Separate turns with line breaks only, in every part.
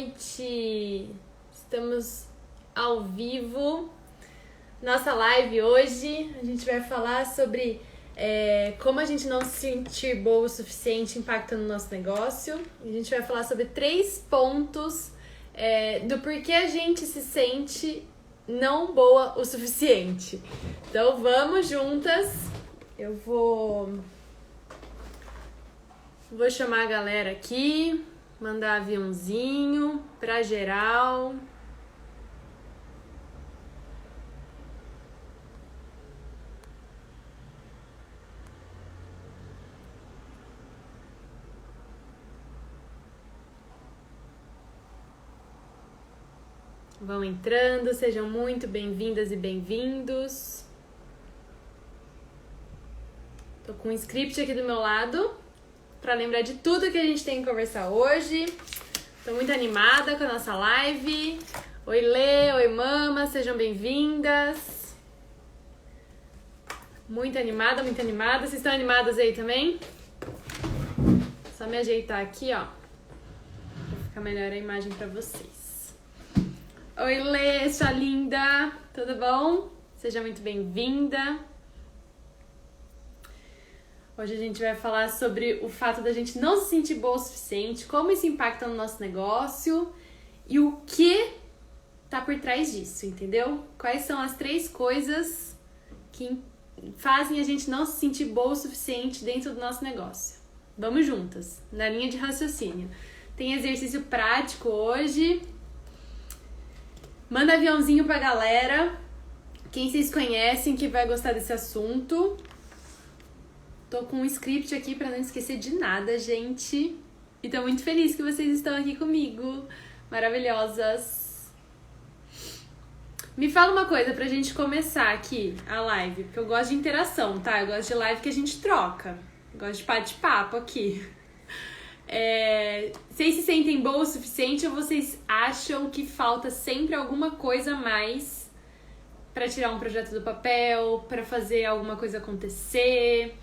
noite! Estamos ao vivo. Nossa live hoje, a gente vai falar sobre como a gente não se sentir boa o suficiente impacta no nosso negócio. A gente vai falar sobre 3 pontos do porquê a gente se sente não boa o suficiente. Então vamos juntas. Eu vou chamar a galera aqui, mandar aviãozinho pra geral. Vão entrando, sejam muito bem-vindas e bem-vindos. Tô com um script aqui do meu lado para lembrar de tudo que a gente tem que conversar hoje. Tô muito animada com a nossa live. Oi, Lê, oi, Mama, sejam bem-vindas. Muito animada, muito animada. Vocês estão animadas aí também? Só me ajeitar aqui, ó. Pra ficar melhor a imagem para vocês. Oi, Lê, sua linda. Tudo bom? Seja muito bem-vinda. Hoje a gente vai falar sobre o fato da gente não se sentir boa o suficiente, como isso impacta no nosso negócio e o que tá por trás disso, entendeu? Quais são as 3 coisas que fazem a gente não se sentir boa o suficiente dentro do nosso negócio. Vamos juntas, na linha de raciocínio. Tem exercício prático hoje. Manda aviãozinho pra galera. Quem vocês conhecem que vai gostar desse assunto. Tô com um script aqui pra não esquecer de nada, gente. E tô muito feliz que vocês estão aqui comigo. Maravilhosas. Me fala uma coisa pra gente começar aqui a live. Porque eu gosto de interação, tá? Eu gosto de live que a gente troca. Eu gosto de bate-papo aqui. Vocês se sentem boa o suficiente ou vocês acham que falta sempre alguma coisa a mais pra tirar um projeto do papel, pra fazer alguma coisa acontecer?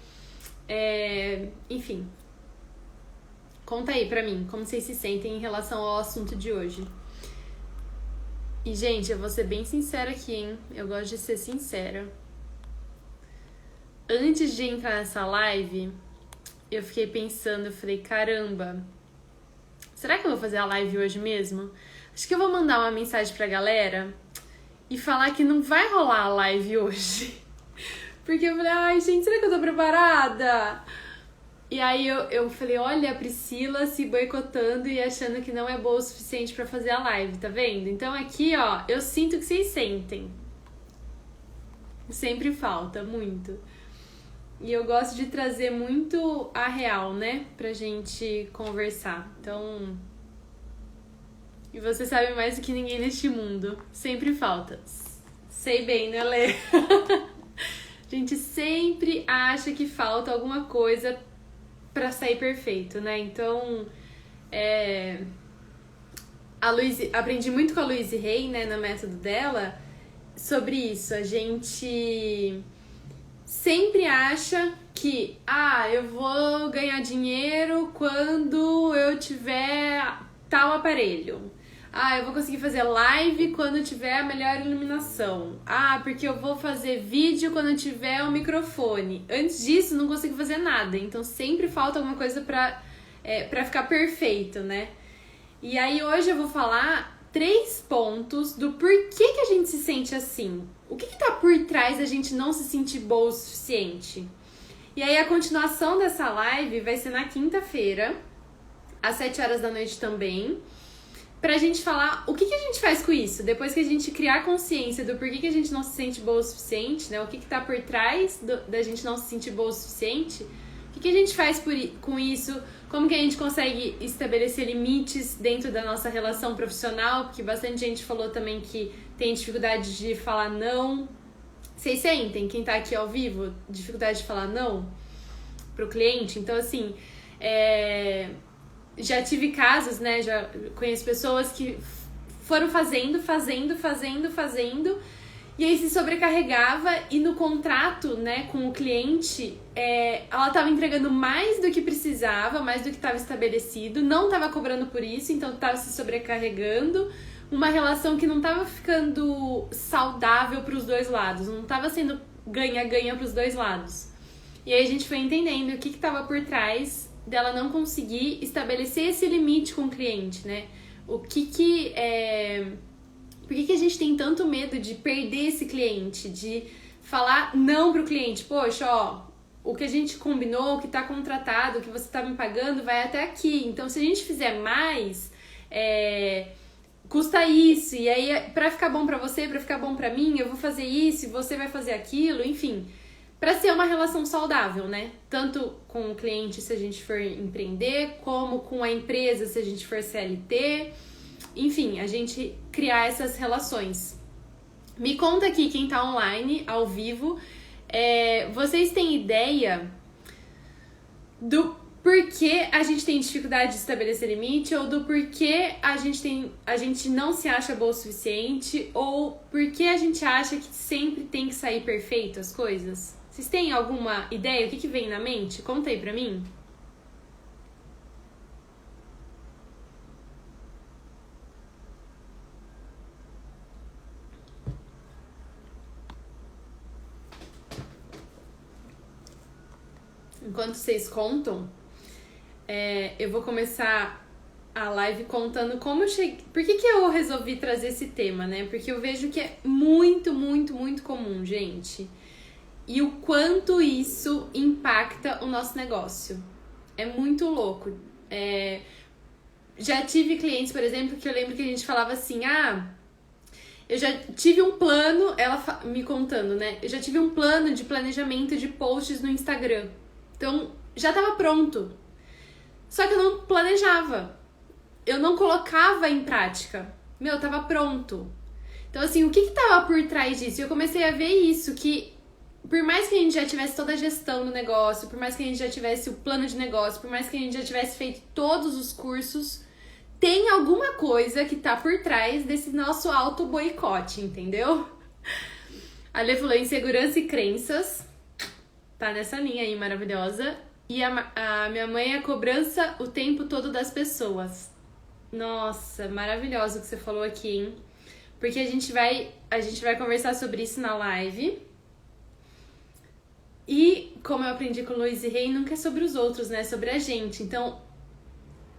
Enfim, conta aí pra mim como vocês se sentem em relação ao assunto de hoje. E, gente, eu vou ser bem sincera aqui, hein? Eu gosto de ser sincera. Antes de entrar nessa live, eu fiquei pensando, eu falei, caramba, será que eu vou fazer a live hoje mesmo? Acho que eu vou mandar uma mensagem pra galera e falar que não vai rolar a live hoje. Porque eu falei, ai, gente, será que eu tô preparada? E aí eu falei, olha, a Priscila se boicotando e achando que não é boa o suficiente pra fazer a live, tá vendo? Então aqui, ó, eu sinto que vocês sentem. Sempre falta, muito. E eu gosto de trazer muito a real, né? Pra gente conversar. Então... E você sabe mais do que ninguém neste mundo. Sempre falta. Sei bem, né, Lê? A gente sempre acha que falta alguma coisa pra sair perfeito, né? Então, aprendi muito com a Louise Hay, né, no método dela, sobre isso. A gente sempre acha que, eu vou ganhar dinheiro quando eu tiver tal aparelho. Eu vou conseguir fazer live quando tiver a melhor iluminação. Porque eu vou fazer vídeo quando tiver o microfone. Antes disso, não consigo fazer nada. Então, sempre falta alguma coisa pra ficar perfeito, né? E aí, hoje eu vou falar 3 pontos do porquê que a gente se sente assim. O que tá por trás da gente não se sentir boa o suficiente? E aí, a continuação dessa live vai ser na quinta-feira, às 7 horas da noite também. Pra gente falar o que a gente faz com isso, depois que a gente criar consciência do porquê que a gente não se sente boa o suficiente, né? O que tá por trás da gente não se sentir boa o suficiente, o que a gente faz com isso, como que a gente consegue estabelecer limites dentro da nossa relação profissional, porque bastante gente falou também que tem dificuldade de falar não. Vocês sentem, quem tá aqui ao vivo, dificuldade de falar não pro cliente? Então, assim, já tive casos, né, já conheço pessoas que foram fazendo E aí se sobrecarregava e no contrato, né, com o cliente, ela estava entregando mais do que precisava, mais do que estava estabelecido, não estava cobrando por isso, então estava se sobrecarregando. Uma relação que não estava ficando saudável para os dois lados, não estava sendo ganha-ganha para os dois lados. E aí a gente foi entendendo o que estava por trás dela não conseguir estabelecer esse limite com o cliente, né? Por que a gente tem tanto medo de perder esse cliente, de falar não pro cliente? Poxa, ó, o que a gente combinou, o que tá contratado, o que você tá me pagando vai até aqui. Então, se a gente fizer mais, custa isso. E aí, pra ficar bom pra você, pra ficar bom pra mim, eu vou fazer isso e você vai fazer aquilo, enfim. Pra ser uma relação saudável, né? Tanto com o cliente, se a gente for empreender, como com a empresa, se a gente for CLT. Enfim, a gente criar essas relações. Me conta aqui quem tá online, ao vivo. Vocês têm ideia do porquê a gente tem dificuldade de estabelecer limite? Ou do porquê a gente não se acha boa o suficiente? Ou porquê a gente acha que sempre tem que sair perfeito as coisas? Vocês têm alguma ideia? O que vem na mente? Conta aí pra mim. Enquanto vocês contam, eu vou começar a live contando como eu cheguei... Por que eu resolvi trazer esse tema, né? Porque eu vejo que é muito, muito, muito comum, gente. E o quanto isso impacta o nosso negócio. É muito louco. Já tive clientes, por exemplo, que eu lembro que a gente falava assim, eu já tive um plano, ela me contando, né? Eu já tive um plano de planejamento de posts no Instagram. Então, já tava pronto. Só que eu não planejava. Eu não colocava em prática. Tava pronto. Então, assim, o que tava por trás disso? Eu comecei a ver isso, que por mais que a gente já tivesse toda a gestão do negócio, por mais que a gente já tivesse o plano de negócio, por mais que a gente já tivesse feito todos os cursos, tem alguma coisa que tá por trás desse nosso auto-boicote, entendeu? A Lê falou insegurança e crenças. Tá nessa linha aí, maravilhosa. E a minha mãe é a cobrança o tempo todo das pessoas. Nossa, maravilhoso o que você falou aqui, hein? Porque a gente vai conversar sobre isso na live. E, como eu aprendi com o Luiz e Rei, nunca é sobre os outros, né? É sobre a gente. Então,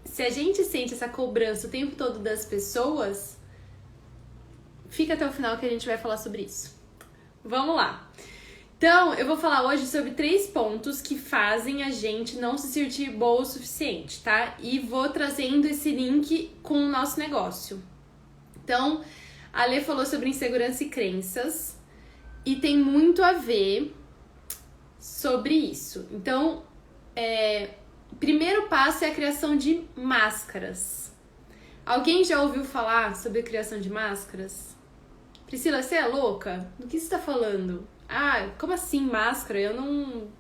se a gente sente essa cobrança o tempo todo das pessoas, fica até o final que a gente vai falar sobre isso. Vamos lá. Então, eu vou falar hoje sobre 3 pontos que fazem a gente não se sentir boa o suficiente, tá? E vou trazendo esse link com o nosso negócio. Então, a Lê falou sobre insegurança e crenças e tem muito a ver sobre isso. Então, o primeiro passo é a criação de máscaras. Alguém já ouviu falar sobre a criação de máscaras? Priscila, você é louca? Do que você tá falando? Como assim máscara? Eu não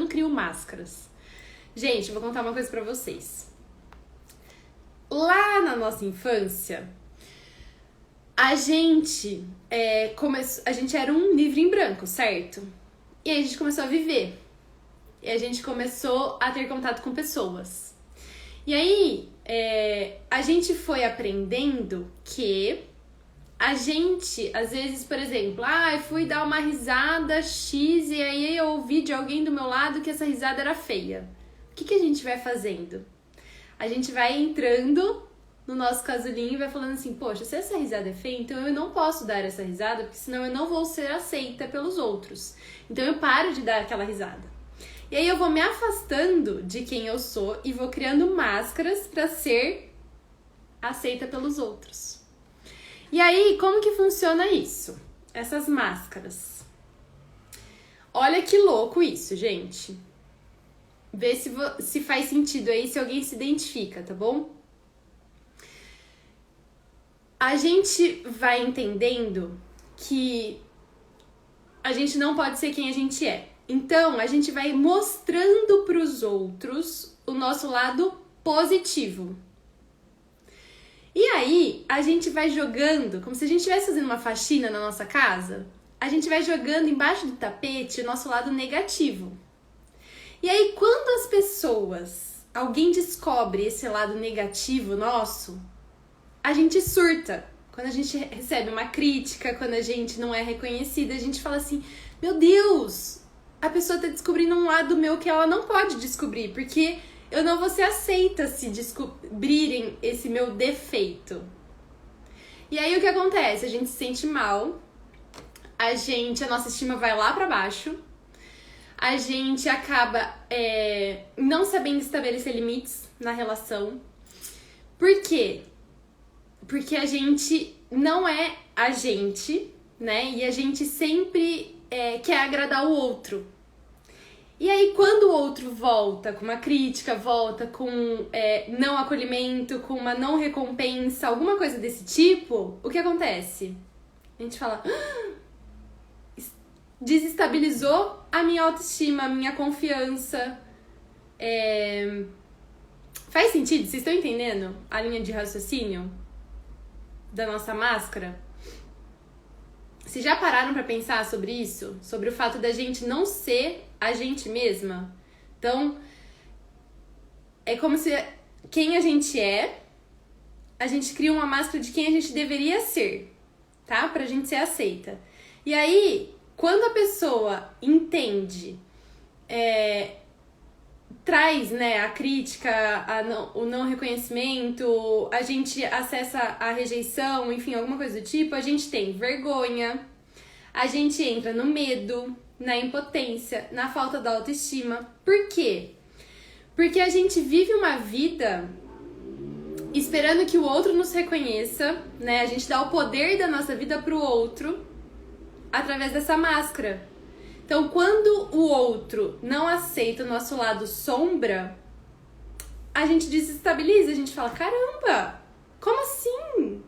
crio máscaras. Gente, eu vou contar uma coisa pra vocês. Lá na nossa infância, a gente era um livro em branco, certo? E aí a gente começou a viver. E a gente começou a ter contato com pessoas. E aí, a gente foi aprendendo que a gente, às vezes, por exemplo, eu fui dar uma risada X e aí eu ouvi de alguém do meu lado que essa risada era feia. O que a gente vai fazendo? A gente vai entrando no nosso casulinho e vai falando assim, poxa, se essa risada é feia, então eu não posso dar essa risada, porque senão eu não vou ser aceita pelos outros. Então eu paro de dar aquela risada. E aí eu vou me afastando de quem eu sou e vou criando máscaras para ser aceita pelos outros. E aí, como que funciona isso? Essas máscaras. Olha que louco isso, gente. Vê se faz sentido aí, se alguém se identifica, tá bom? A gente vai entendendo que a gente não pode ser quem a gente é. Então, a gente vai mostrando para os outros o nosso lado positivo. E aí, a gente vai jogando, como se a gente estivesse fazendo uma faxina na nossa casa, a gente vai jogando embaixo do tapete o nosso lado negativo. E aí, quando as pessoas, alguém descobre esse lado negativo nosso, a gente surta. Quando a gente recebe uma crítica, quando a gente não é reconhecida, a gente fala assim, meu Deus, a pessoa tá descobrindo um lado meu que ela não pode descobrir, porque eu não vou ser aceita se descobrirem esse meu defeito. E aí o que acontece? A gente se sente mal, a nossa estima vai lá pra baixo, a gente acaba não sabendo estabelecer limites na relação. Por quê? Porque a gente não é a gente, né? E a gente sempre quer agradar o outro. E aí, quando o outro volta com uma crítica, volta com não acolhimento, com uma não recompensa, alguma coisa desse tipo, o que acontece? A gente fala, desestabilizou a minha autoestima, a minha confiança. Faz sentido? Vocês estão entendendo a linha de raciocínio da nossa máscara? Vocês já pararam pra pensar sobre isso? Sobre o fato da gente não ser a gente mesma? Então, é como se quem a gente gente cria uma máscara de quem a gente deveria ser, tá? Pra gente ser aceita. E aí, quando a pessoa entende, traz, né, a crítica, o não reconhecimento, a gente acessa a rejeição, enfim, alguma coisa do tipo, a gente tem vergonha, a gente entra no medo, na impotência, na falta da autoestima. Por quê? Porque a gente vive uma vida esperando que o outro nos reconheça, né? A gente dá o poder da nossa vida pro outro através dessa máscara. Então, quando o outro não aceita o nosso lado sombra, a gente desestabiliza, a gente fala, caramba, como assim?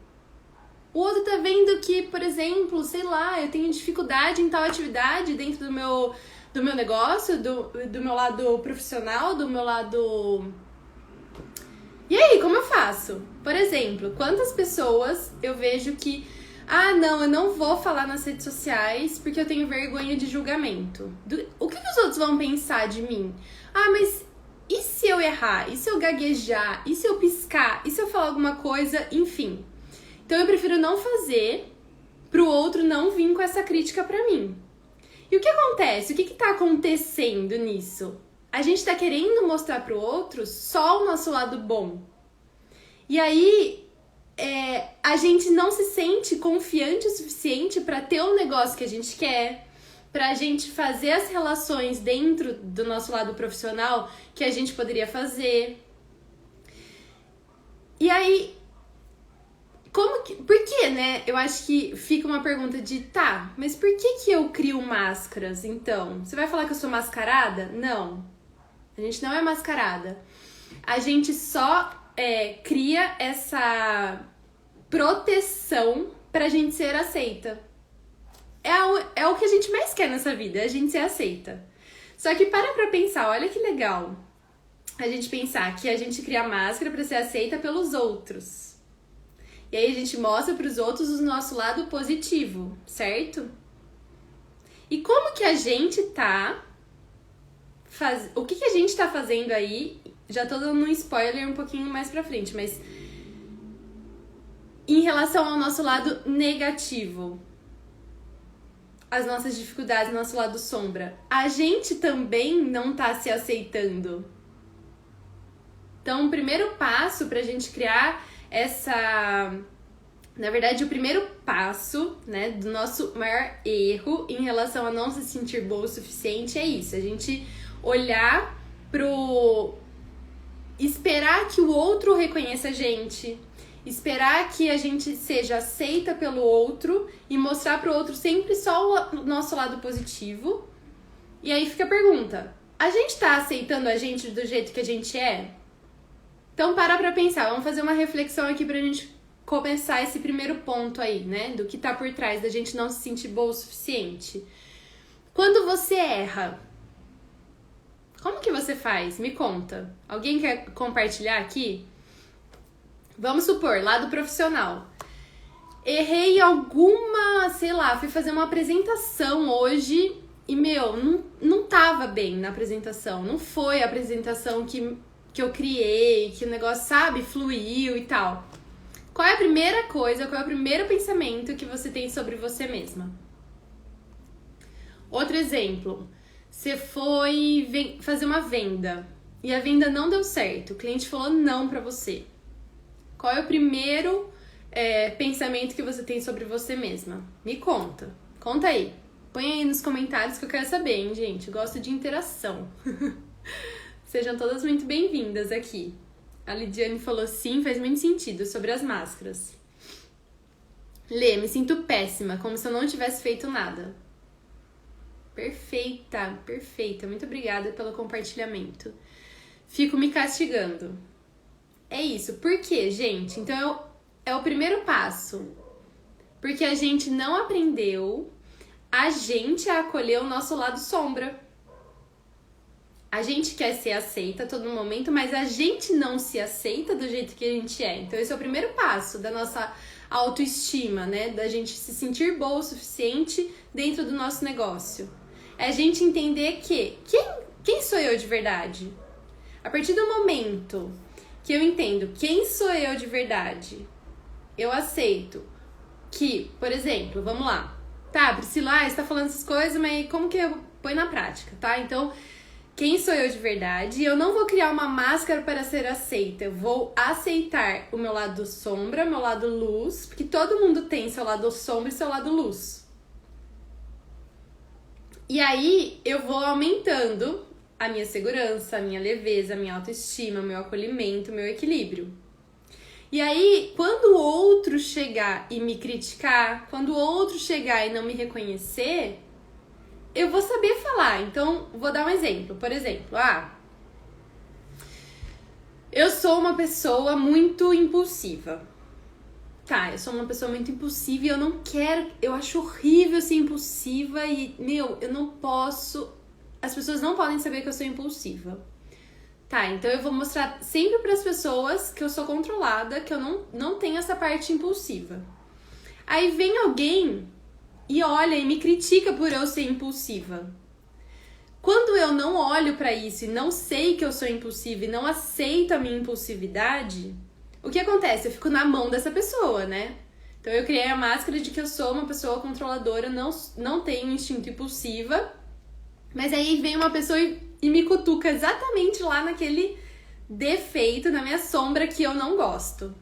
O outro tá vendo que, por exemplo, sei lá, eu tenho dificuldade em tal atividade dentro do meu negócio, do meu lado profissional, do meu lado... E aí, como eu faço? Por exemplo, quantas pessoas eu vejo que não, eu não vou falar nas redes sociais porque eu tenho vergonha de julgamento. O que os outros vão pensar de mim? Mas e se eu errar? E se eu gaguejar? E se eu piscar? E se eu falar alguma coisa? Enfim. Então eu prefiro não fazer pro outro não vir com essa crítica pra mim. E o que acontece? O que tá acontecendo nisso? A gente tá querendo mostrar pro outro só o nosso lado bom. E aí... a gente não se sente confiante o suficiente para ter o negócio que a gente quer, pra gente fazer as relações dentro do nosso lado profissional que a gente poderia fazer. E aí, por que, né? Eu acho que fica uma pergunta de, mas por que eu crio máscaras, então? Você vai falar que eu sou mascarada? Não. A gente não é mascarada. A gente só cria essa proteção pra gente ser aceita. É o que a gente mais quer nessa vida, é a gente ser aceita. Só que para pra pensar, olha que legal a gente pensar que a gente cria máscara pra ser aceita pelos outros. E aí a gente mostra pros outros o nosso lado positivo, certo? E como que a gente tá... O que a gente tá fazendo aí... Já tô dando um spoiler um pouquinho mais pra frente, mas... Em relação ao nosso lado negativo, as nossas dificuldades, nosso lado sombra, a gente também não tá se aceitando. Então, o primeiro passo pra gente criar essa... Na verdade, o primeiro passo, né, do nosso maior erro em relação a não se sentir boa o suficiente é isso. A gente olhar pro... Esperar que o outro reconheça a gente. Esperar que a gente seja aceita pelo outro e mostrar pro outro sempre só o nosso lado positivo. E aí fica a pergunta, a gente tá aceitando a gente do jeito que a gente é? Então para pra pensar, vamos fazer uma reflexão aqui pra gente começar esse primeiro ponto aí, né? Do que tá por trás da gente não se sentir boa o suficiente. Quando você erra, como que você faz? Me conta. Alguém quer compartilhar aqui? Vamos supor, lado profissional. Errei alguma, sei lá, fui fazer uma apresentação hoje e, não tava bem na apresentação. Não foi a apresentação que eu criei, que o negócio, sabe, fluiu e tal. Qual é a primeira coisa, qual é o primeiro pensamento que você tem sobre você mesma? Outro exemplo, você foi fazer uma venda e a venda não deu certo, o cliente falou não pra você. Qual é o primeiro pensamento que você tem sobre você mesma? Me conta, conta aí. Põe aí nos comentários que eu quero saber, hein, gente? Eu gosto de interação. Sejam todas muito bem-vindas aqui. A Lidiane falou sim, faz muito sentido, sobre as máscaras. Lê, me sinto péssima, como se eu não tivesse feito nada. Perfeita, perfeita. Muito obrigada pelo compartilhamento. Fico me castigando. É isso. Por quê, gente? Então, é o primeiro passo. Porque a gente não aprendeu a gente a acolher o nosso lado sombra. A gente quer ser aceita a todo momento, mas a gente não se aceita do jeito que a gente é. Então, esse é o primeiro passo da nossa autoestima, né? Da gente se sentir boa o suficiente dentro do nosso negócio. É a gente entender que quem sou eu de verdade? A partir do momento que eu entendo quem sou eu de verdade, eu aceito que, por exemplo, vamos lá. Tá, Priscila, você tá falando essas coisas, mas como que eu ponho na prática, tá? Então, quem sou eu de verdade? Eu não vou criar uma máscara para ser aceita. Eu vou aceitar o meu lado sombra, meu lado luz, porque todo mundo tem seu lado sombra e seu lado luz. E aí, eu vou aumentando a minha segurança, a minha leveza, a minha autoestima, o meu acolhimento, o meu equilíbrio. E aí, quando o outro chegar e me criticar, quando o outro chegar e não me reconhecer, eu vou saber falar. Então, vou dar um exemplo. Por exemplo, eu sou uma pessoa muito impulsiva. Tá, eu sou uma pessoa muito impulsiva e eu não quero... Eu acho horrível ser impulsiva e, eu não posso... As pessoas não podem saber que eu sou impulsiva. Tá, então eu vou mostrar sempre para as pessoas que eu sou controlada, que eu não tenho essa parte impulsiva. Aí vem alguém e olha e me critica por eu ser impulsiva. Quando eu não olho para isso e não sei que eu sou impulsiva e não aceito a minha impulsividade, o que acontece? Eu fico na mão dessa pessoa, né? Então eu criei a máscara de que eu sou uma pessoa controladora, não tenho instinto impulsiva, mas aí vem uma pessoa e me cutuca exatamente lá naquele defeito, na minha sombra que eu não gosto.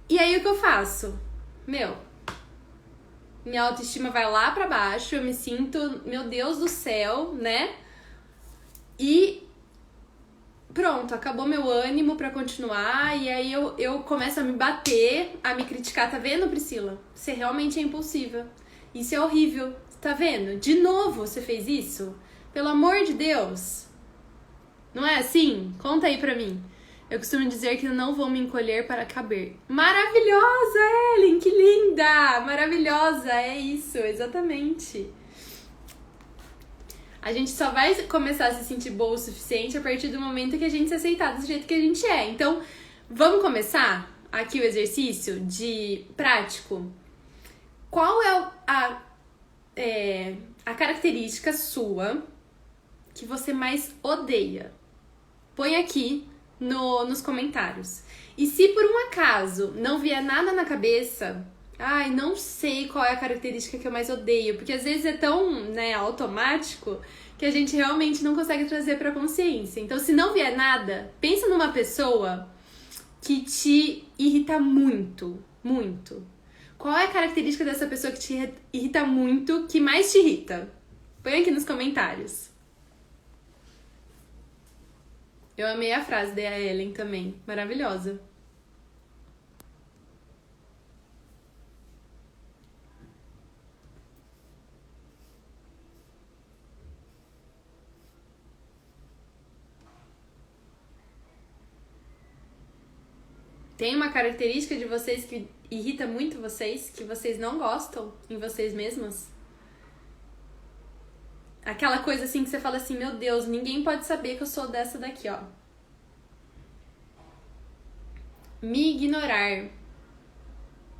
E aí o que eu faço? Minha autoestima vai lá pra baixo, eu me sinto, meu Deus do céu, né? E pronto, acabou meu ânimo pra continuar, e aí eu começo a me bater, a me criticar. Tá vendo, Priscila? Você realmente é impulsiva. Isso é horrível. Tá vendo? De novo você fez isso? Pelo amor de Deus. Não é assim? Conta aí pra mim. Eu costumo dizer que não vou me encolher para caber. Maravilhosa, Ellen! Que linda! Maravilhosa, é isso, exatamente. A gente só vai começar a se sentir boa o suficiente a partir do momento que a gente se aceitar do jeito que a gente é. Então, vamos começar aqui o exercício de prático. Qual é a característica sua que você mais odeia? Põe aqui nos comentários. E se por um acaso não vier nada na cabeça, não sei qual é a característica que eu mais odeio, porque às vezes é tão, automático que a gente realmente não consegue trazer pra consciência. Então, se não vier nada, pensa numa pessoa que te irrita muito, muito. Qual é a característica dessa pessoa que te irrita muito, que mais te irrita? Põe aqui nos comentários. Eu amei a frase da Ellen também. Maravilhosa. Tem uma característica de vocês que irrita muito vocês, que vocês não gostam em vocês mesmas? Aquela coisa assim que você fala assim, meu Deus, ninguém pode saber que eu sou dessa daqui, ó. Me ignorar.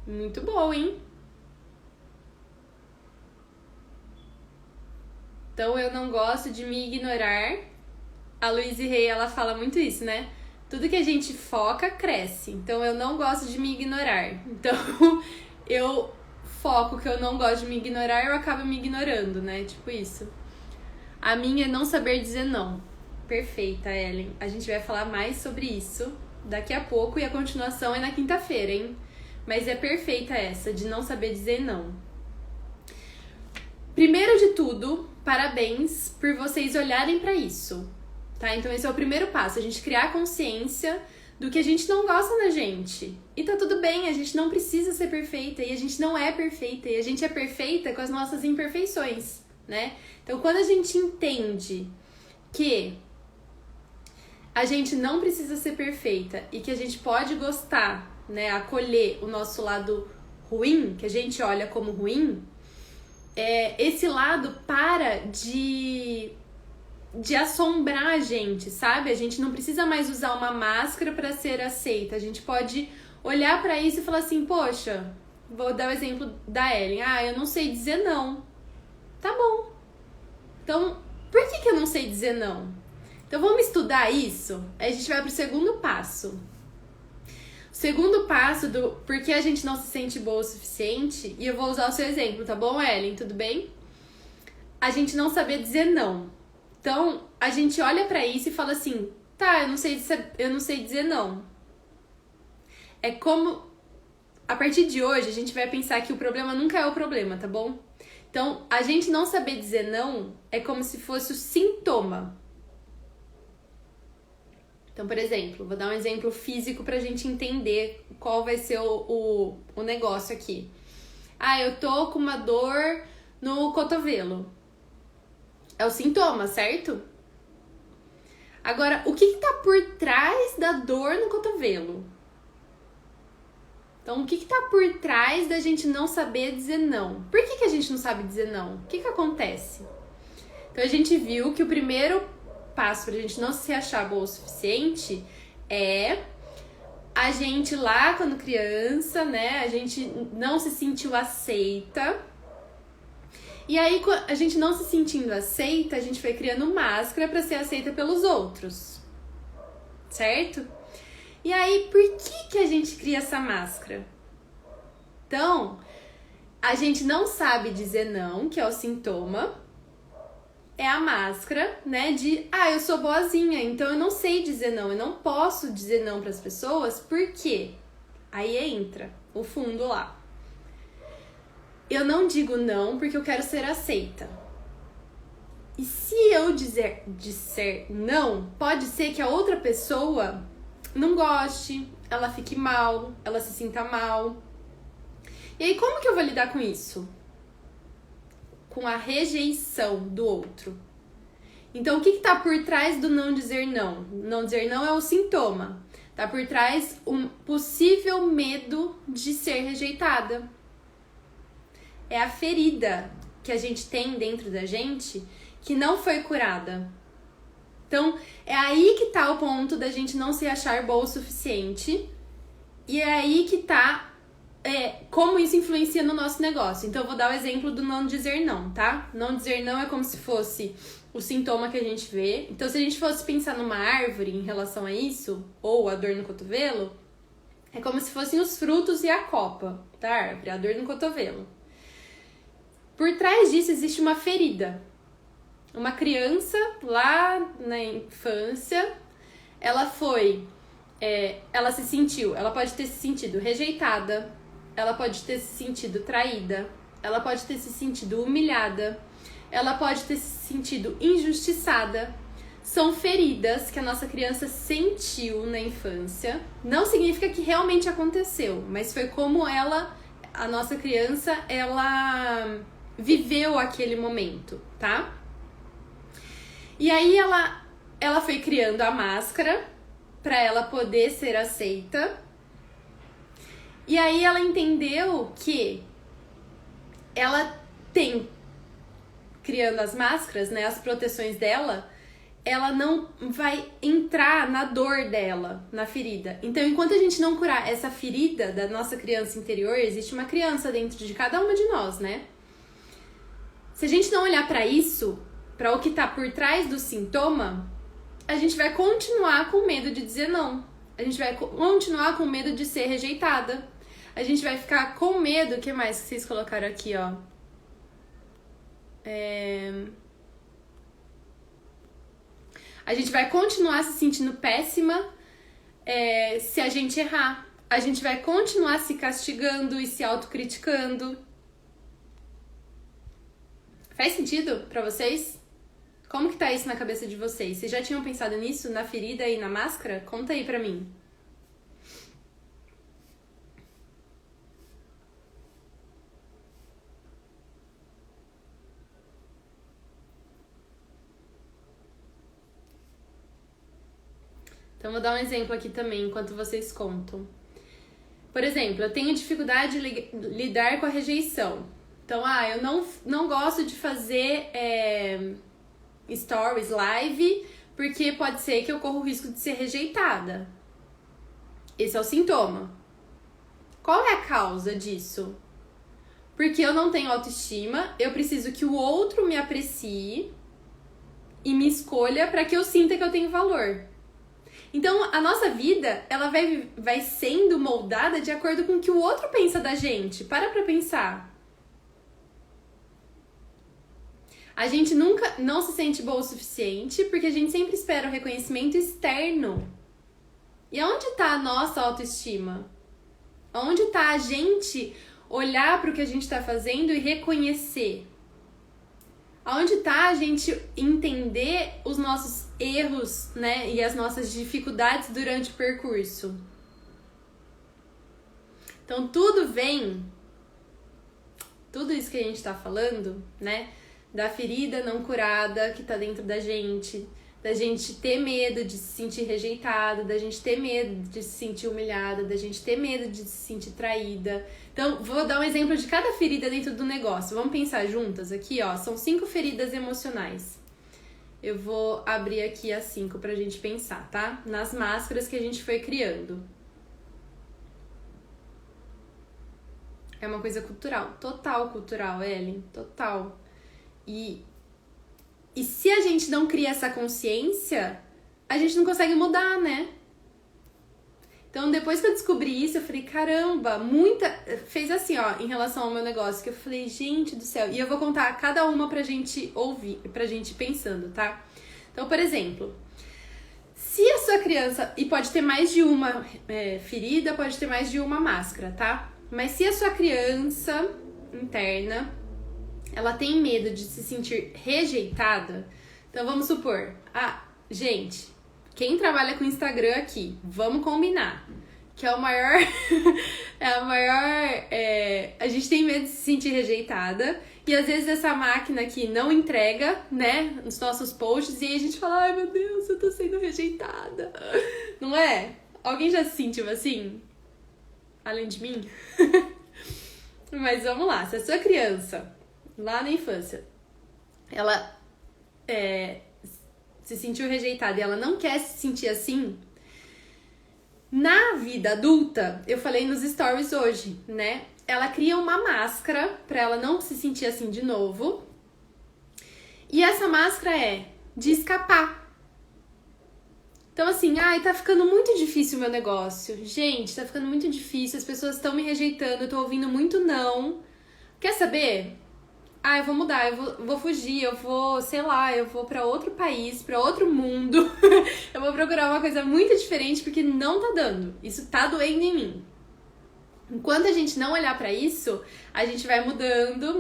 Muito bom, hein? Então, eu não gosto de me ignorar. A Louise Hay, ela fala muito isso, né? Tudo que a gente foca, cresce. Então, eu não gosto de me ignorar. Então, eu foco que eu não gosto de me ignorar, eu acabo me ignorando, né? Tipo isso. A minha é não saber dizer não. Perfeita, Ellen. A gente vai falar mais sobre isso daqui a pouco e a continuação é na quinta-feira, hein? Mas é perfeita essa, de não saber dizer não. Primeiro de tudo, parabéns por vocês olharem pra isso, tá? Então esse é o primeiro passo, a gente criar consciência do que a gente não gosta na gente. E tá tudo bem, a gente não precisa ser perfeita, e a gente não é perfeita, e a gente é perfeita com as nossas imperfeições, né? Então quando a gente entende que a gente não precisa ser perfeita e que a gente pode gostar, né, acolher o nosso lado ruim, que a gente olha como ruim, esse lado para de assombrar a gente, sabe? A gente não precisa mais usar uma máscara para ser aceita. A gente pode olhar para isso e falar assim, poxa, vou dar o exemplo da Ellen. Ah, eu não sei dizer não. Tá bom. Então, por que eu não sei dizer não? Então, vamos estudar isso? Aí a gente vai pro segundo passo. O segundo passo do por que a gente não se sente boa o suficiente, e eu vou usar o seu exemplo, tá bom, Ellen? Tudo bem? A gente não saber dizer não. Então, a gente olha pra isso e fala assim, tá, eu não sei dizer não. É como, a partir de hoje, a gente vai pensar que o problema nunca é o problema, tá bom? Então, a gente não saber dizer não é como se fosse o sintoma. Então, por exemplo, vou dar um exemplo físico pra gente entender qual vai ser o negócio aqui. Ah, eu tô com uma dor no cotovelo. É o sintoma, certo? Agora, o que tá por trás da dor no cotovelo? Então, o que tá por trás da gente não saber dizer não? Por que a gente não sabe dizer não? O que acontece? Então, a gente viu que o primeiro passo pra gente não se achar boa o suficiente é a gente lá quando criança, né, a gente não se sentiu aceita. E aí a gente não se sentindo aceita, a gente foi criando máscara pra ser aceita pelos outros. Certo? E aí por que a gente cria essa máscara? Então, a gente não sabe dizer não, que é o sintoma. É a máscara, né, de, eu sou boazinha, então eu não sei dizer não, eu não posso dizer não pras pessoas, por quê? Aí entra o fundo lá. Eu não digo não porque eu quero ser aceita. E se eu disser não, pode ser que a outra pessoa não goste, ela fique mal, ela se sinta mal. E aí como que eu vou lidar com isso? Com a rejeição do outro. Então, o que tá por trás do não dizer não? Não dizer não é o sintoma. Tá por trás um possível medo de ser rejeitada. É a ferida que a gente tem dentro da gente que não foi curada. Então, é aí que tá o ponto da gente não se achar boa o suficiente. E é aí que tá como isso influencia no nosso negócio. Então, eu vou dar o exemplo do não dizer não, tá? Não dizer não é como se fosse o sintoma que a gente vê. Então, se a gente fosse pensar numa árvore em relação a isso, ou a dor no cotovelo, é como se fossem os frutos e a copa da árvore, a dor no cotovelo. Por trás disso existe uma ferida. Uma criança lá na infância, ela pode ter se sentido rejeitada, ela pode ter se sentido traída, ela pode ter se sentido humilhada, ela pode ter se sentido injustiçada. São feridas que a nossa criança sentiu na infância. Não significa que realmente aconteceu, mas foi como a nossa criança, ela viveu aquele momento, tá? E aí ela foi criando a máscara para ela poder ser aceita. E aí ela entendeu que ela tem, criando as máscaras, né, as proteções dela, ela não vai entrar na dor dela, na ferida. Então, enquanto a gente não curar essa ferida da nossa criança interior, existe uma criança dentro de cada uma de nós, né? Se a gente não olhar pra isso, pra o que tá por trás do sintoma, a gente vai continuar com medo de dizer não. A gente vai continuar com medo de ser rejeitada. A gente vai ficar com medo... O que mais que vocês colocaram aqui, ó? A gente vai continuar se sentindo péssima se a gente errar. A gente vai continuar se castigando e se autocriticando. Faz sentido pra vocês? Como que tá isso na cabeça de vocês? Vocês já tinham pensado nisso, na ferida e na máscara? Conta aí pra mim. Então, vou dar um exemplo aqui também, enquanto vocês contam. Por exemplo, eu tenho dificuldade de lidar com a rejeição. Então, eu não gosto de fazer stories, live, porque pode ser que eu corra o risco de ser rejeitada. Esse é o sintoma. Qual é a causa disso? Porque eu não tenho autoestima, eu preciso que o outro me aprecie e me escolha para que eu sinta que eu tenho valor. Então, a nossa vida, ela vai sendo moldada de acordo com o que o outro pensa da gente. Para pra pensar. A gente nunca não se sente boa o suficiente porque a gente sempre espera o reconhecimento externo. E aonde tá a nossa autoestima? Onde tá a gente olhar para o que a gente está fazendo e reconhecer? Aonde tá a gente entender os nossos erros, né? E as nossas dificuldades durante o percurso? Então, tudo isso que a gente tá falando, né? Da ferida não curada que tá dentro da gente ter medo de se sentir rejeitada, da gente ter medo de se sentir humilhada, da gente ter medo de se sentir traída. Então, vou dar um exemplo de cada ferida dentro do negócio. Vamos pensar juntas aqui, ó. São 5 feridas emocionais. Eu vou abrir aqui as 5 pra gente pensar, tá? Nas máscaras que a gente foi criando. É uma coisa cultural, total cultural, Ellen, total. E se a gente não cria essa consciência, a gente não consegue mudar, né? Então, depois que eu descobri isso, eu falei, caramba, fez assim, ó, em relação ao meu negócio, que eu falei, gente do céu. E eu vou contar cada uma pra gente ouvir, pra gente ir pensando, tá? Então, por exemplo, se a sua criança, e pode ter mais de uma ferida, pode ter mais de uma máscara, tá? Mas se a sua criança interna, ela tem medo de se sentir rejeitada, então vamos supor, gente, quem trabalha com Instagram aqui, vamos combinar, que é o maior, a gente tem medo de se sentir rejeitada, e às vezes essa máquina aqui não entrega, né, os nossos posts, e aí a gente fala, ai meu Deus, eu tô sendo rejeitada, não é? Alguém já se sentiu assim? Além de mim? Mas vamos lá, se a sua criança, lá na infância, ela se sentiu rejeitada e ela não quer se sentir assim, na vida adulta, eu falei nos stories hoje, né? Ela cria uma máscara pra ela não se sentir assim de novo. E essa máscara é de escapar. Então assim, tá ficando muito difícil o meu negócio. Gente, tá ficando muito difícil, as pessoas estão me rejeitando, eu tô ouvindo muito não. Quer saber? Eu vou mudar, eu vou fugir, eu vou pra outro país, pra outro mundo. Eu vou procurar uma coisa muito diferente porque não tá dando. Isso tá doendo em mim. Enquanto a gente não olhar pra isso, a gente vai mudando,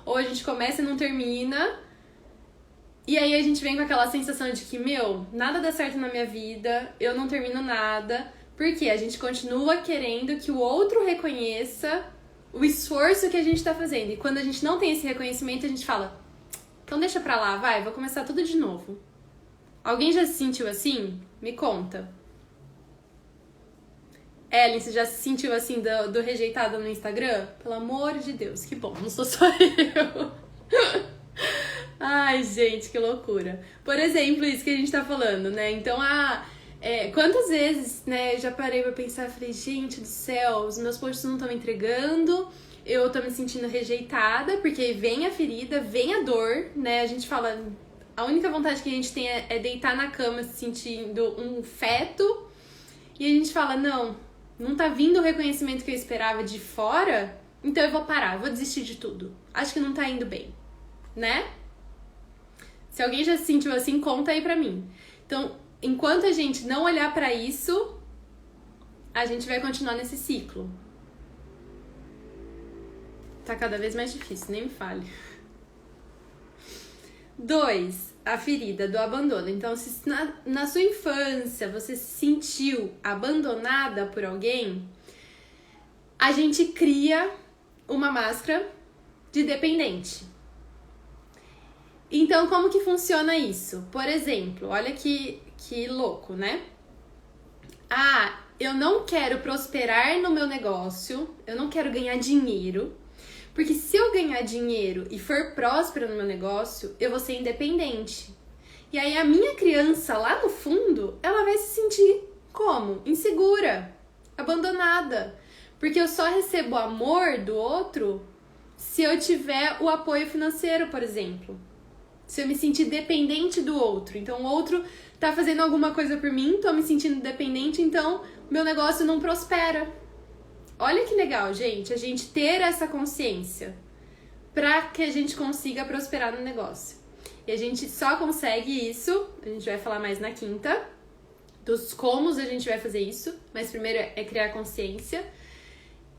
ou a gente começa e não termina. E aí a gente vem com aquela sensação de que, nada dá certo na minha vida, eu não termino nada. Porque a gente continua querendo que o outro reconheça o esforço que a gente tá fazendo. E quando a gente não tem esse reconhecimento, a gente fala, então deixa pra lá, vou começar tudo de novo. Alguém já se sentiu assim? Me conta. Ellen, você já se sentiu assim do rejeitado no Instagram? Pelo amor de Deus, que bom, não sou só eu. Ai, gente, que loucura. Por exemplo, isso que a gente tá falando, né? Então, quantas vezes, né, eu já parei pra pensar, falei, gente do céu, os meus posts não estão me entregando, eu tô me sentindo rejeitada, porque vem a ferida, vem a dor, né? A gente fala, a única vontade que a gente tem é deitar na cama se sentindo um feto, e a gente fala, não tá vindo o reconhecimento que eu esperava de fora, então eu vou parar, eu vou desistir de tudo. Acho que não tá indo bem, né? Se alguém já se sentiu assim, conta aí pra mim. Então, enquanto a gente não olhar pra isso, a gente vai continuar nesse ciclo. Tá cada vez mais difícil, nem me fale. 2, a ferida do abandono. Então, se na sua infância você se sentiu abandonada por alguém, a gente cria uma máscara de dependente. Então, como que funciona isso? Por exemplo, olha que louco, né? Eu não quero prosperar no meu negócio, eu não quero ganhar dinheiro, porque se eu ganhar dinheiro e for próspera no meu negócio, eu vou ser independente. E aí a minha criança lá no fundo, ela vai se sentir como? Insegura, abandonada. Porque eu só recebo amor do outro se eu tiver o apoio financeiro, por exemplo. Se eu me sentir dependente do outro. Então o outro tá fazendo alguma coisa por mim, tô me sentindo dependente, então meu negócio não prospera. Olha que legal, gente, a gente ter essa consciência para que a gente consiga prosperar no negócio. E a gente só consegue isso, a gente vai falar mais na quinta, dos comos a gente vai fazer isso, mas primeiro é criar consciência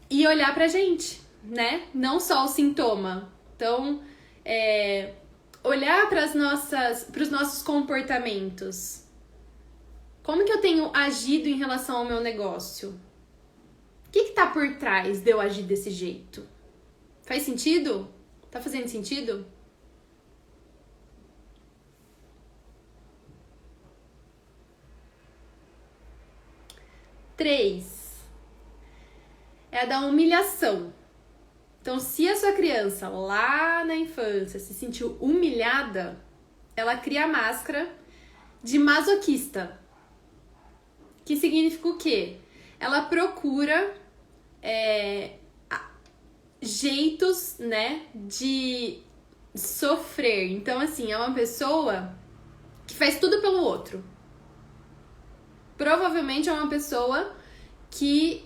e olhar pra gente, né? Não só o sintoma. Então, olhar para os nossos comportamentos. Como que eu tenho agido em relação ao meu negócio? O que tá por trás de eu agir desse jeito? Faz sentido? Tá fazendo sentido? Três, é a da humilhação. Então, se a sua criança lá na infância se sentiu humilhada, ela cria a máscara de masoquista. Que significa o quê? Ela procura jeitos, né, de sofrer. Então, assim, é uma pessoa que faz tudo pelo outro. Provavelmente é uma pessoa que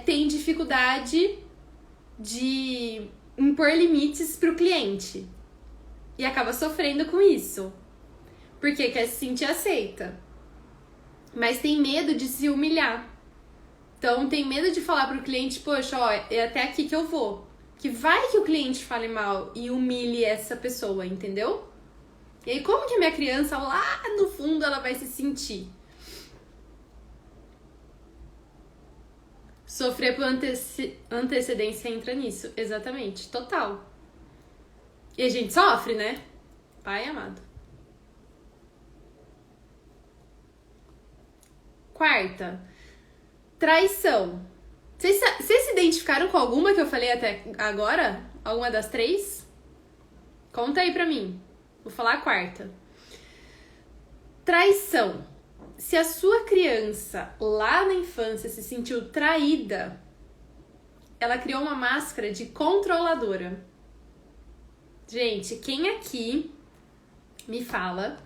tem dificuldade de impor limites pro cliente. E acaba sofrendo com isso. Porque quer se sentir aceita. Mas tem medo de se humilhar. Então tem medo de falar pro cliente, poxa, ó, é até aqui que eu vou. Que vai que o cliente fale mal e humilhe essa pessoa, entendeu? E aí como que a minha criança lá no fundo ela vai se sentir? Sofrer por antecedência entra nisso, exatamente, total. E a gente sofre, né? Pai amado. Quarta, traição. Vocês se identificaram com alguma que eu falei até agora? Alguma das três? Conta aí pra mim. Vou falar a quarta. Traição. Se a sua criança lá na infância se sentiu traída, ela criou uma máscara de controladora. Gente, quem aqui me fala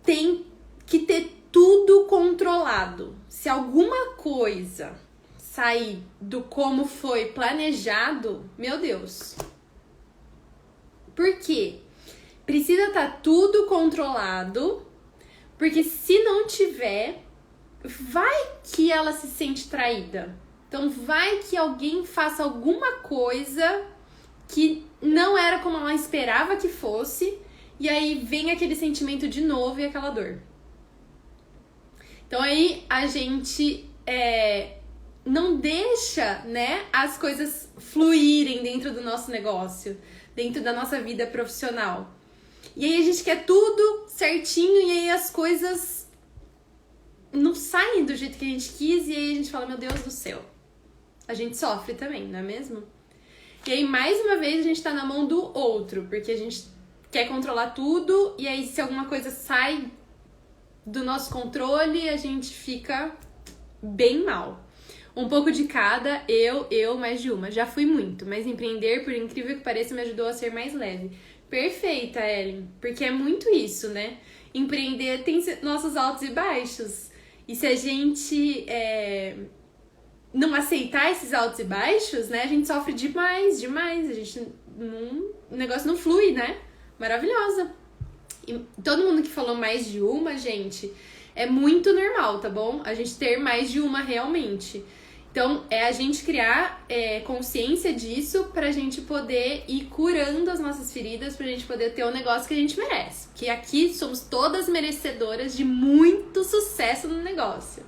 tem que ter tudo controlado. Se alguma coisa sair do como foi planejado, meu Deus. Por quê? Precisa estar tudo controlado, porque se não tiver, vai que ela se sente traída. Então vai que alguém faça alguma coisa que não era como ela esperava que fosse, e aí vem aquele sentimento de novo e aquela dor. Então aí a gente não deixa, né, as coisas fluírem dentro do nosso negócio, dentro da nossa vida profissional. E aí a gente quer tudo certinho e aí as coisas não saem do jeito que a gente quis e aí a gente fala, meu Deus do céu. A gente sofre também, não é mesmo? E aí mais uma vez a gente tá na mão do outro, porque a gente quer controlar tudo, e aí se alguma coisa sai do nosso controle, a gente fica bem mal. Um pouco de cada, mais de uma. Já fui muito, mas empreender, por incrível que pareça, me ajudou a ser mais leve. Perfeita, Ellen, porque é muito isso, né? Empreender tem nossos altos e baixos. E se a gente não aceitar esses altos e baixos, né? A gente sofre demais. A gente o negócio não flui, né? Maravilhosa. E todo mundo que falou mais de uma, gente, é muito normal, tá bom? A gente ter mais de uma realmente. Então, é a gente criar consciência disso pra gente poder ir curando as nossas feridas, pra gente poder ter o negócio que a gente merece. Que aqui somos todas merecedoras de muito sucesso no negócio.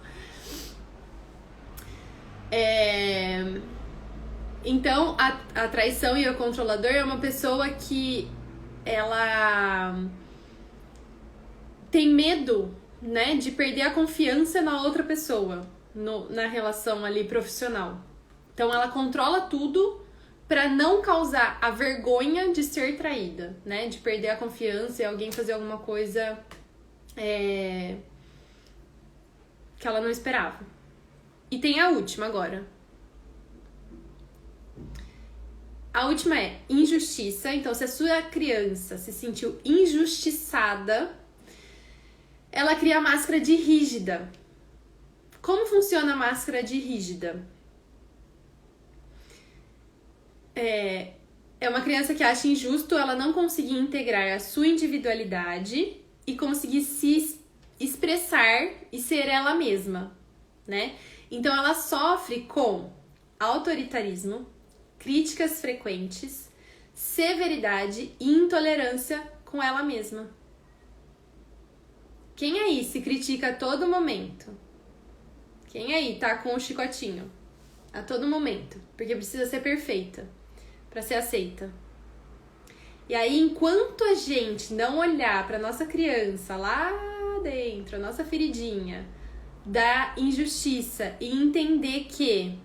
Então, a traição e o controlador é uma pessoa que ela tem medo, né, de perder a confiança na outra pessoa. Na relação ali profissional. Então ela controla tudo pra não causar a vergonha de ser traída, né? De perder a confiança e alguém fazer alguma coisa que ela não esperava. E tem a última agora. A última é injustiça. Então, se a sua criança se sentiu injustiçada, ela cria a máscara de rígida. Como funciona a máscara de rígida? É uma criança que acha injusto ela não conseguir integrar a sua individualidade e conseguir se expressar e ser ela mesma, né? Então ela sofre com autoritarismo, críticas frequentes, severidade e intolerância com ela mesma. Quem aí se critica a todo momento? Quem aí tá com o chicotinho? A todo momento. Porque precisa ser perfeita. Pra ser aceita. E aí, enquanto a gente não olhar pra nossa criança lá dentro, a nossa feridinha da injustiça e entender que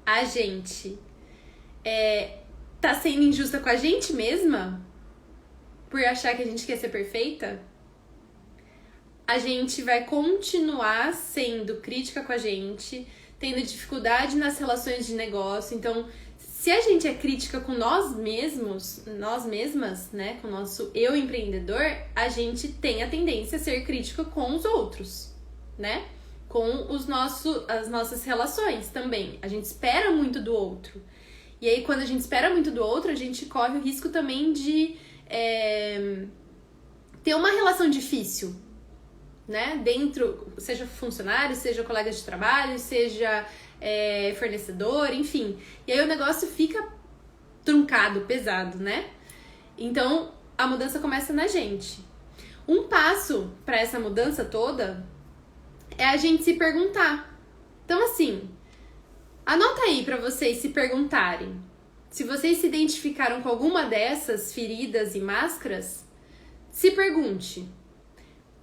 a gente tá sendo injusta com a gente mesma por achar que a gente quer ser perfeita, a gente vai continuar sendo crítica com a gente, tendo dificuldade nas relações de negócio. Então, se a gente é crítica com nós mesmos, nós mesmas, né, com o nosso eu empreendedor, a gente tem a tendência a ser crítica com os outros, né? Com as nossas relações também. A gente espera muito do outro. E aí, quando a gente espera muito do outro, a gente corre o risco também de ter uma relação difícil, né? Dentro, seja funcionário, seja colega de trabalho, seja fornecedor, enfim. E aí o negócio fica truncado, pesado, né? Então, a mudança começa na gente. Um passo para essa mudança toda é a gente se perguntar. Então, assim, anota aí para vocês se perguntarem. Se vocês se identificaram com alguma dessas feridas e máscaras, se pergunte: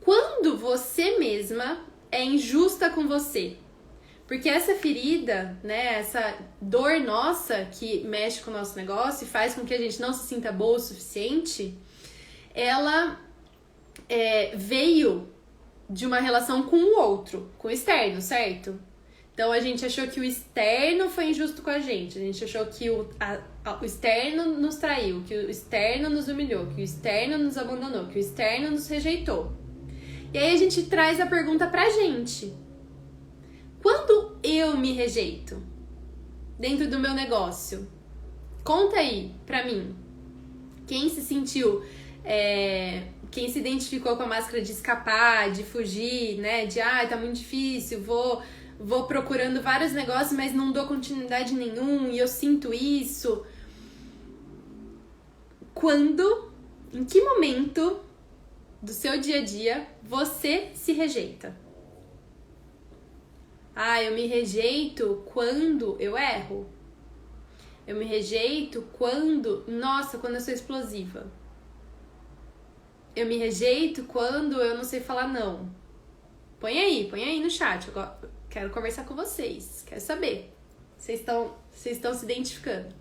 quando você mesma é injusta com você? Porque essa ferida, né, essa dor nossa que mexe com o nosso negócio e faz com que a gente não se sinta boa o suficiente, ela veio de uma relação com o outro, com o externo, certo? Então a gente achou que o externo foi injusto com a gente achou que o externo nos traiu, que o externo nos humilhou, que o externo nos abandonou, que o externo nos rejeitou. E aí a gente traz a pergunta pra gente: quando eu me rejeito dentro do meu negócio? Conta aí pra mim. Quem se sentiu, quem se identificou com a máscara de escapar, de fugir, né? De, tá muito difícil, vou procurando vários negócios, mas não dou continuidade nenhum e eu sinto isso. Em que momento do seu dia a dia você se rejeita? Eu me rejeito quando eu erro. Eu me rejeito quando eu sou explosiva. Eu me rejeito quando eu não sei falar não. Põe aí no chat. Eu quero conversar com vocês. Quero saber. Vocês estão se identificando.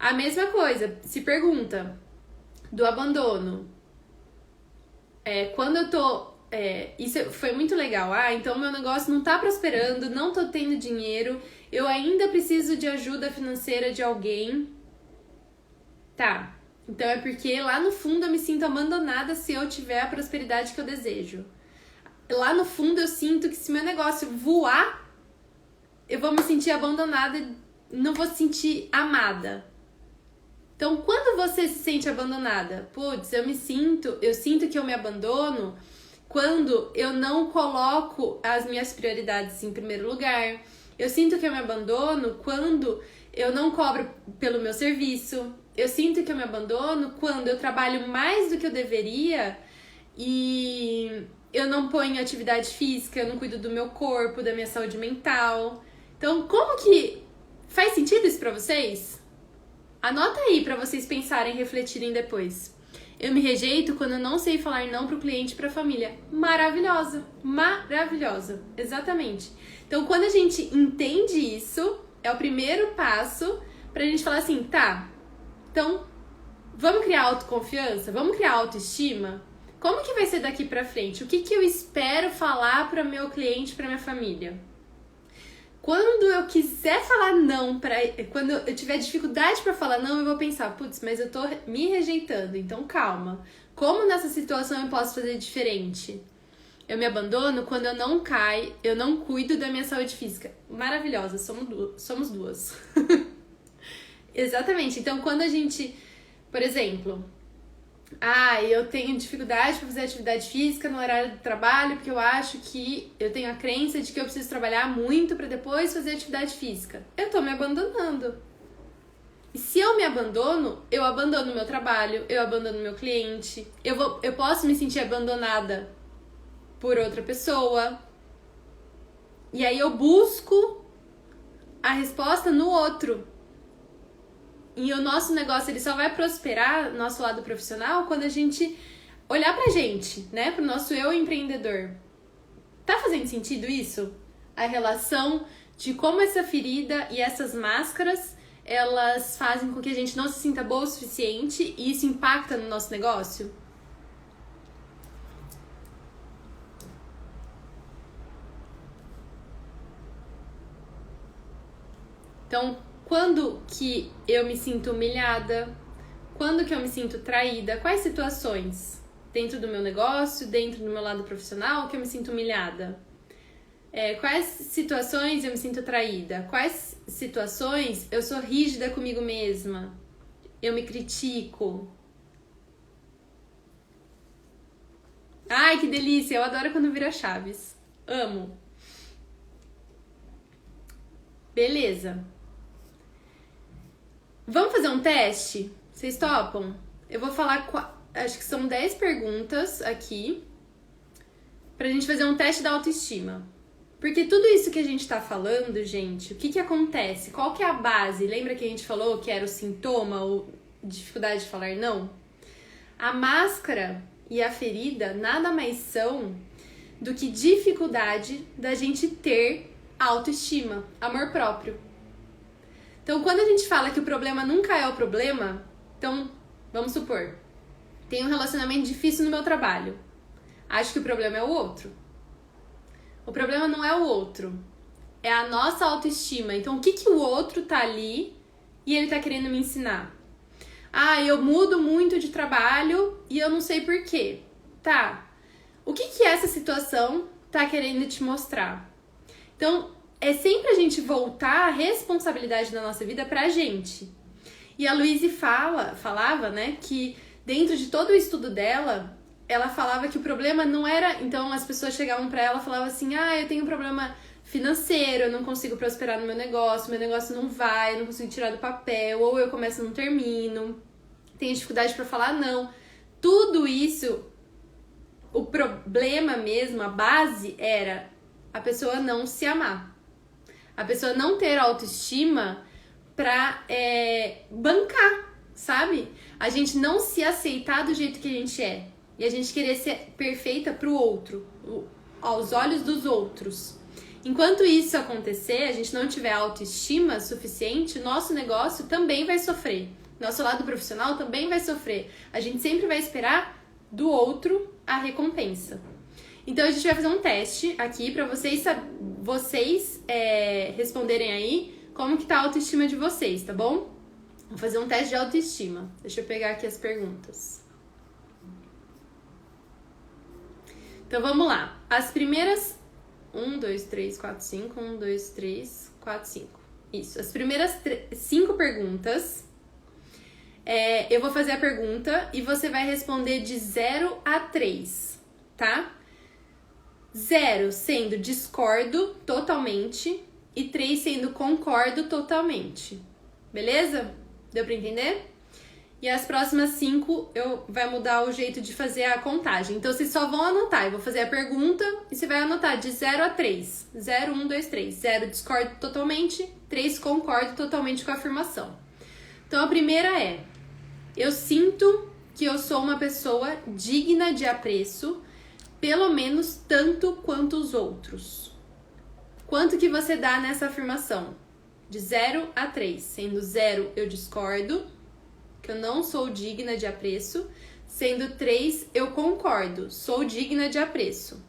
A mesma coisa, se pergunta do abandono. Quando eu tô... isso foi muito legal. Então meu negócio não tá prosperando, não tô tendo dinheiro, eu ainda preciso de ajuda financeira de alguém. Tá, então é porque lá no fundo eu me sinto abandonada se eu tiver a prosperidade que eu desejo. Lá no fundo eu sinto que se meu negócio voar, eu vou me sentir abandonada, não vou se sentir amada. Então, quando você se sente abandonada? Putz, eu sinto que eu me abandono quando eu não coloco as minhas prioridades em primeiro lugar. Eu sinto que eu me abandono quando eu não cobro pelo meu serviço. Eu sinto que eu me abandono quando eu trabalho mais do que eu deveria e eu não ponho atividade física, eu não cuido do meu corpo, da minha saúde mental. Então, como que faz sentido isso pra vocês? Anota aí pra vocês pensarem e refletirem depois. Eu me rejeito quando eu não sei falar não pro cliente e pra família. Maravilhosa, maravilhosa, exatamente. Então, quando a gente entende isso, é o primeiro passo pra gente falar assim, tá, então, vamos criar autoconfiança? Vamos criar autoestima? Como que vai ser daqui pra frente? O que eu espero falar para meu cliente, para minha família? Quando eu quiser falar não, quando eu tiver dificuldade para falar não, eu vou pensar, putz, mas eu tô me rejeitando, então calma. Como nessa situação eu posso fazer diferente? Eu me abandono quando eu não caio, eu não cuido da minha saúde física. Maravilhosa, somos duas. Exatamente. Então, quando a gente, por exemplo, eu tenho dificuldade para fazer atividade física no horário do trabalho porque eu acho que eu tenho a crença de que eu preciso trabalhar muito para depois fazer atividade física. Eu tô me abandonando. E se eu me abandono, eu abandono o meu trabalho, eu abandono o meu cliente, eu posso me sentir abandonada por outra pessoa. E aí eu busco a resposta no outro. E o nosso negócio, ele só vai prosperar, nosso lado profissional, quando a gente olhar pra gente, né? Pro nosso eu empreendedor. Tá fazendo sentido isso? A relação de como essa ferida e essas máscaras, elas fazem com que a gente não se sinta boa o suficiente e isso impacta no nosso negócio? Então, quando que eu me sinto humilhada? Quando que eu me sinto traída? Quais situações dentro do meu negócio, dentro do meu lado profissional que eu me sinto humilhada? Quais situações eu me sinto traída? Quais situações eu sou rígida comigo mesma? Eu me critico? Ai, que delícia! Eu adoro quando vira chaves. Amo. Beleza. Vamos fazer um teste? Vocês topam? Eu vou falar, acho que são 10 perguntas aqui pra gente fazer um teste da autoestima. Porque tudo isso que a gente tá falando, gente, o que acontece? Qual que é a base? Lembra que a gente falou que era o sintoma ou dificuldade de falar não? A máscara e a ferida nada mais são do que dificuldade da gente ter autoestima, amor próprio. Então, quando a gente fala que o problema nunca é o problema, então, vamos supor, tem um relacionamento difícil no meu trabalho. Acho que o problema é o outro. O problema não é o outro, é a nossa autoestima. Então, o que o outro tá ali e ele tá querendo me ensinar? Eu mudo muito de trabalho e eu não sei por quê. Tá, o que essa situação tá querendo te mostrar? Então, é sempre a gente voltar a responsabilidade da nossa vida pra gente. E a Louise falava, né, que dentro de todo o estudo dela, ela falava que o problema não era... Então, as pessoas chegavam pra ela e falavam assim, eu tenho um problema financeiro, eu não consigo prosperar no meu negócio não vai, eu não consigo tirar do papel, ou eu começo e não termino, tenho dificuldade pra falar não. Tudo isso, o problema mesmo, a base era a pessoa não se amar. A pessoa não ter autoestima pra bancar, sabe? A gente não se aceitar do jeito que a gente é. E a gente querer ser perfeita pro outro, aos olhos dos outros. Enquanto isso acontecer, a gente não tiver autoestima suficiente, nosso negócio também vai sofrer. Nosso lado profissional também vai sofrer. A gente sempre vai esperar do outro a recompensa. Então a gente vai fazer um teste aqui para vocês responderem aí como que tá a autoestima de vocês, tá bom? Vou fazer um teste de autoestima. Deixa eu pegar aqui as perguntas. Então vamos lá. As primeiras 1, 2, 3, 4, 5. 1, 2, 3, 4, 5. Isso. As primeiras 5 perguntas. Eu vou fazer a pergunta e você vai responder de 0 a 3, tá? 0 sendo discordo totalmente e 3 sendo concordo totalmente. Beleza? Deu pra entender? E as próximas 5 vai mudar o jeito de fazer a contagem. Então vocês só vão anotar. Eu vou fazer a pergunta e você vai anotar de 0 a 3. 0, 1, 2, 3. 0 discordo totalmente, 3 concordo totalmente com a afirmação. Então a primeira é: eu sinto que eu sou uma pessoa digna de apreço, pelo menos tanto quanto os outros. Quanto que você dá nessa afirmação? De 0 a 3. Sendo 0, eu discordo, que eu não sou digna de apreço. Sendo 3, eu concordo, sou digna de apreço.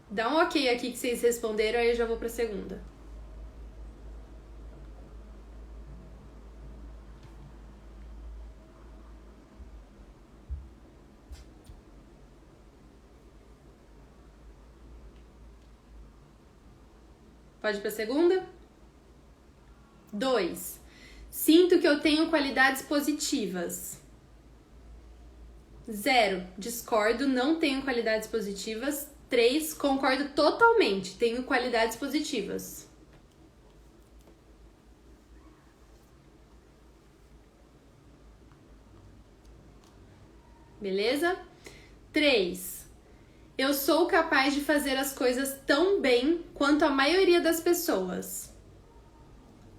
Dá um ok aqui que vocês responderam, aí eu já vou pra segunda. Pode ir pra segunda? 2. Sinto que eu tenho qualidades positivas. 0. Discordo, não tenho qualidades positivas. 3. Concordo totalmente, tenho qualidades positivas. Beleza? 3. Eu sou capaz de fazer as coisas tão bem quanto a maioria das pessoas.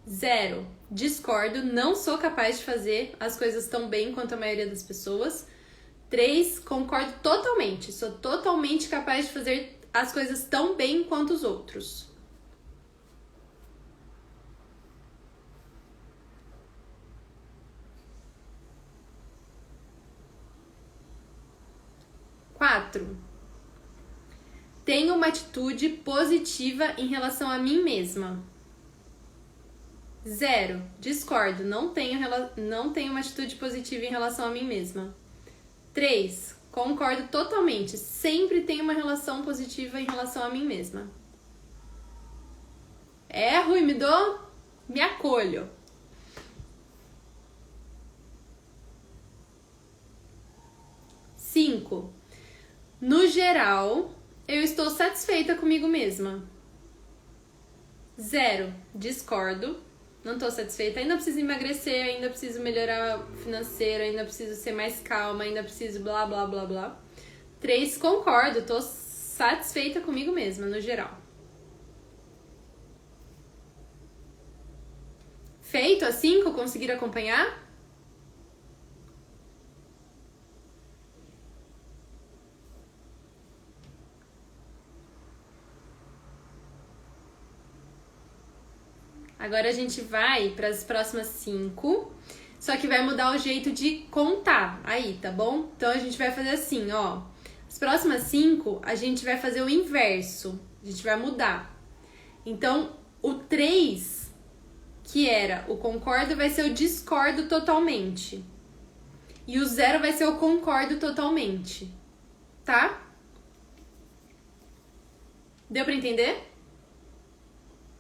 0. Discordo, não sou capaz de fazer as coisas tão bem quanto a maioria das pessoas. 3. Concordo totalmente, sou totalmente capaz de fazer as coisas tão bem quanto os outros. Quatro. Tenho uma atitude positiva em relação a mim mesma. 0. Discordo, não tenho uma atitude positiva em relação a mim mesma. 3. Concordo totalmente, sempre tenho uma relação positiva em relação a mim mesma. Erro e me acolho. 5. No geral, eu estou satisfeita comigo mesma. 0. Discordo. Não estou satisfeita. Ainda preciso emagrecer, ainda preciso melhorar financeiro, ainda preciso ser mais calma, ainda preciso blá, blá, blá, blá. 3. Concordo. Estou satisfeita comigo mesma, no geral. Feito a 5? Conseguiram acompanhar? Agora a gente vai para as próximas 5, só que vai mudar o jeito de contar aí, tá bom? Então a gente vai fazer assim, ó. As próximas 5, a gente vai fazer o inverso. A gente vai mudar. Então, o 3, que era o concordo, vai ser o discordo totalmente. E o 0 vai ser o concordo totalmente. Tá? Deu pra entender?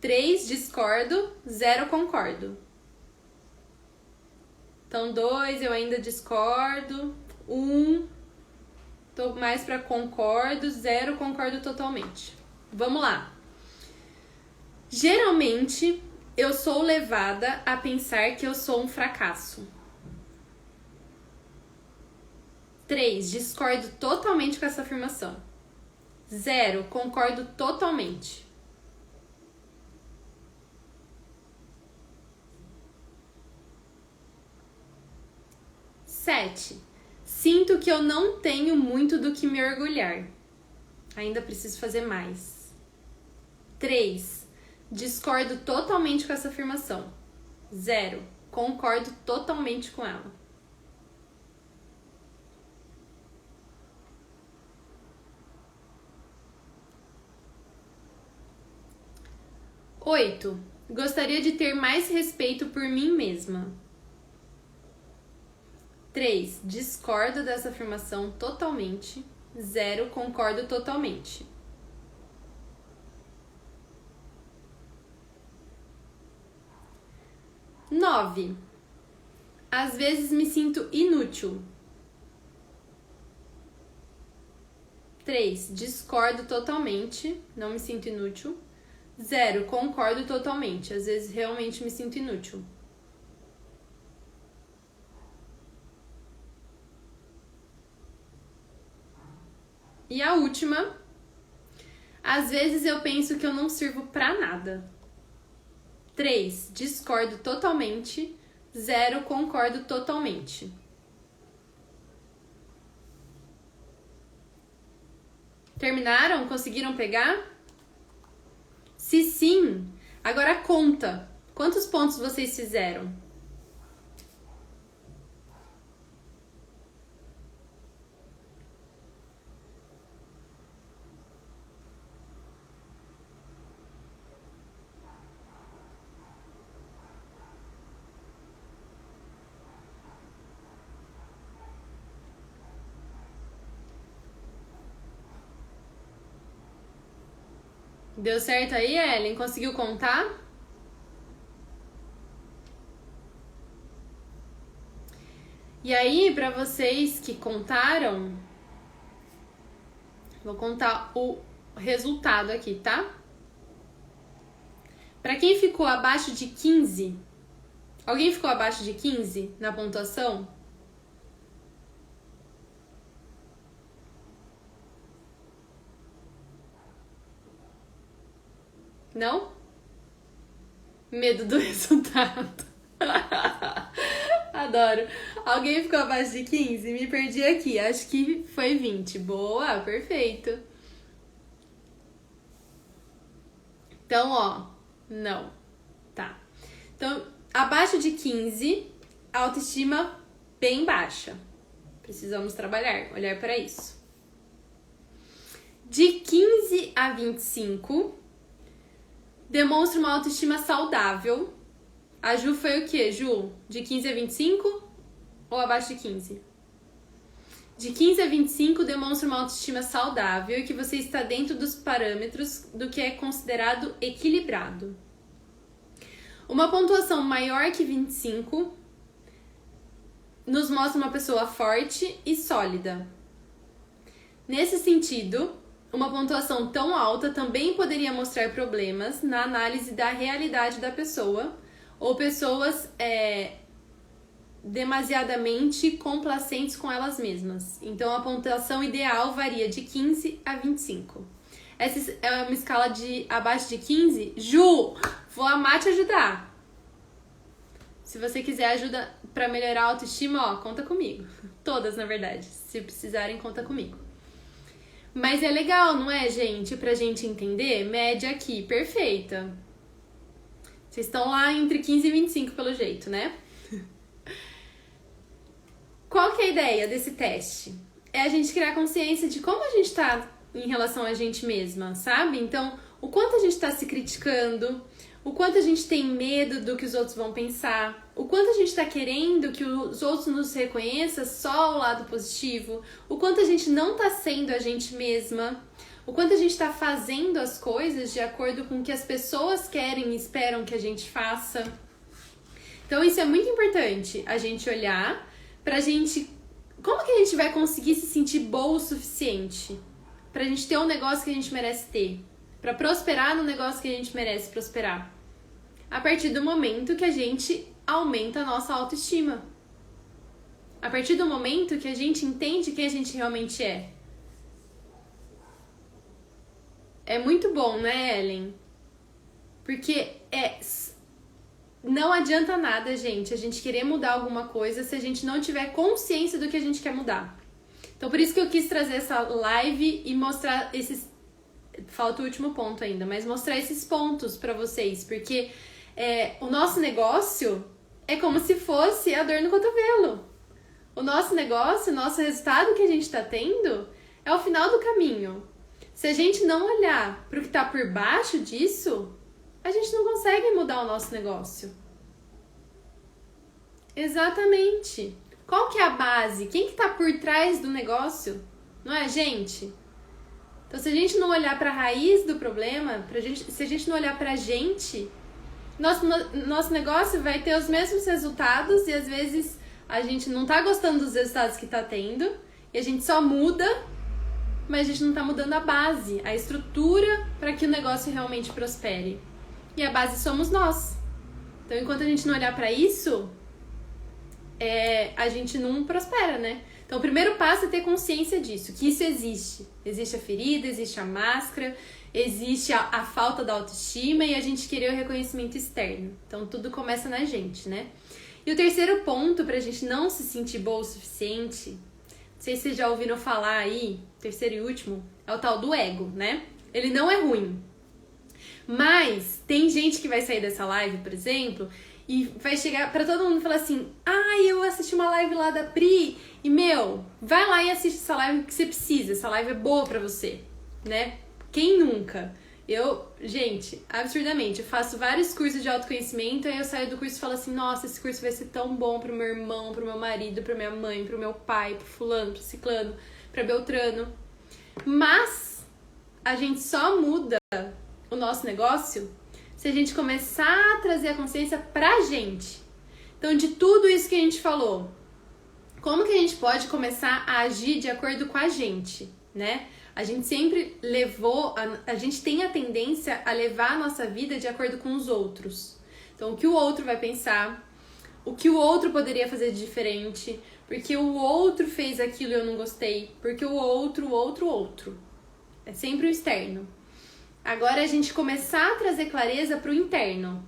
3, discordo, 0, concordo. Então, 2, eu ainda discordo. 1, tô mais pra concordo. 0, concordo totalmente. Vamos lá. Geralmente, eu sou levada a pensar que eu sou um fracasso. 3, discordo totalmente com essa afirmação. 0, concordo totalmente. 7. Sinto que eu não tenho muito do que me orgulhar. Ainda preciso fazer mais. 3. Discordo totalmente com essa afirmação. 0. Concordo totalmente com ela. 8. Gostaria de ter mais respeito por mim mesma. 3. Discordo dessa afirmação totalmente. 0. Concordo totalmente. 9. Às vezes me sinto inútil. 3. Discordo totalmente. Não me sinto inútil. 0. Concordo totalmente. Às vezes realmente me sinto inútil. E a última. Às vezes eu penso que eu não sirvo pra nada. 3. Discordo totalmente. 0. Concordo totalmente. Terminaram? Conseguiram pegar? Se sim, agora conta. Quantos pontos vocês fizeram? Deu certo aí, Ellen? Conseguiu contar? E aí, para vocês que contaram, vou contar o resultado aqui, tá? Para quem ficou abaixo de 15, alguém ficou abaixo de 15 na pontuação? Não? Medo do resultado. Adoro. Alguém ficou abaixo de 15? Me perdi aqui. Acho que foi 20. Boa, perfeito. Então, ó, não. Tá. Então, abaixo de 15, autoestima bem baixa. Precisamos trabalhar, olhar para isso. De 15 a 25, demonstra uma autoestima saudável. A Ju foi o quê, Ju? De 15 a 25 ou abaixo de 15? De 15 a 25 demonstra uma autoestima saudável e que você está dentro dos parâmetros do que é considerado equilibrado. Uma pontuação maior que 25 nos mostra uma pessoa forte e sólida. Nesse sentido, uma pontuação tão alta também poderia mostrar problemas na análise da realidade da pessoa ou pessoas demasiadamente complacentes com elas mesmas. Então, a pontuação ideal varia de 15 a 25. Essa é uma escala de abaixo de 15. Ju, vou amar te ajudar. Se você quiser ajuda para melhorar a autoestima, ó, conta comigo. Todas, na verdade. Se precisarem, conta comigo. Mas é legal, não é, gente? Pra gente entender, média aqui, perfeita. Vocês estão lá entre 15 e 25, pelo jeito, né? Qual que é a ideia desse teste? É a gente criar consciência de como a gente tá em relação a gente mesma, sabe? Então, o quanto a gente tá se criticando, o quanto a gente tem medo do que os outros vão pensar, o quanto a gente tá querendo que os outros nos reconheçam só o lado positivo, o quanto a gente não tá sendo a gente mesma, o quanto a gente tá fazendo as coisas de acordo com o que as pessoas querem e esperam que a gente faça. Então, isso é muito importante, a gente olhar pra gente... Como que a gente vai conseguir se sentir boa o suficiente pra gente ter um negócio que a gente merece ter? Pra prosperar no negócio que a gente merece prosperar? A partir do momento que a gente aumenta a nossa autoestima. A partir do momento que a gente entende quem a gente realmente é. É muito bom, né, Ellen? Porque não adianta nada, gente, a gente querer mudar alguma coisa se a gente não tiver consciência do que a gente quer mudar. Então, por isso que eu quis trazer essa live e mostrar esses... Falta o último ponto ainda, mas mostrar esses pontos pra vocês, porque o nosso negócio é como se fosse a dor no cotovelo. O nosso negócio, o nosso resultado que a gente tá tendo é o final do caminho. Se a gente não olhar pro que tá por baixo disso, a gente não consegue mudar o nosso negócio. Exatamente. Qual que é a base? Quem que tá por trás do negócio? Não é a gente? Então, se a gente não olhar para a raiz do problema, se a gente não olhar para a gente, nosso negócio vai ter os mesmos resultados e às vezes a gente não tá gostando dos resultados que tá tendo e a gente só muda, mas a gente não tá mudando a base, a estrutura para que o negócio realmente prospere. E a base somos nós. Então, enquanto a gente não olhar para isso, a gente não prospera, né? Então, o primeiro passo é ter consciência disso, que isso existe. Existe a ferida, existe a máscara, existe a falta da autoestima e a gente querer o reconhecimento externo. Então, tudo começa na gente, né? E o terceiro ponto pra gente não se sentir boa o suficiente, não sei se vocês já ouviram falar aí, terceiro e último, é o tal do ego, né? Ele não é ruim. Mas tem gente que vai sair dessa live, por exemplo, e vai chegar pra todo mundo e falar assim: eu assisti uma live lá da Pri e, vai lá e assiste essa live que você precisa. Essa live é boa pra você, né? Quem nunca? Gente, absurdamente, eu faço vários cursos de autoconhecimento, aí eu saio do curso e falo assim: nossa, esse curso vai ser tão bom pro meu irmão, pro meu marido, pra minha mãe, pro meu pai, pro fulano, pro ciclano, pra Beltrano. Mas a gente só muda o nosso negócio se a gente começar a trazer a consciência pra gente. Então, de tudo isso que a gente falou, como que a gente pode começar a agir de acordo com a gente, né? A gente sempre a gente tem a tendência a levar a nossa vida de acordo com os outros. Então, o que o outro vai pensar, o que o outro poderia fazer de diferente, porque o outro fez aquilo e eu não gostei, porque o outro. É sempre o externo. Agora, a gente começar a trazer clareza pro interno.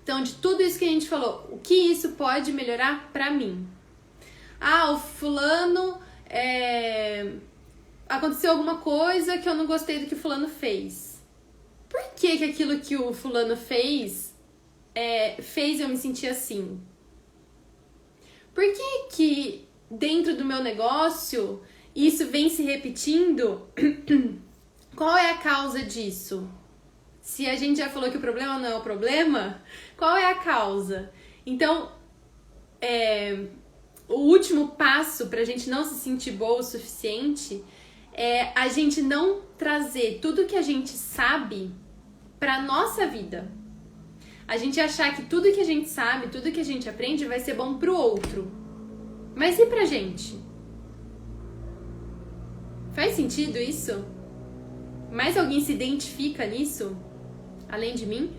Então, de tudo isso que a gente falou, o que isso pode melhorar pra mim? O fulano... aconteceu alguma coisa que eu não gostei do que o fulano fez. Por que aquilo que o fulano fez eu me sentir assim? Por que dentro do meu negócio isso vem se repetindo? Qual é a causa disso? Se a gente já falou que o problema não é o problema, qual é a causa? Então, o último passo pra gente não se sentir boa o suficiente é a gente não trazer tudo que a gente sabe pra nossa vida. A gente achar que tudo que a gente sabe, tudo que a gente aprende vai ser bom pro outro. Mas e pra gente? Faz sentido isso? Mais alguém se identifica nisso? Além de mim?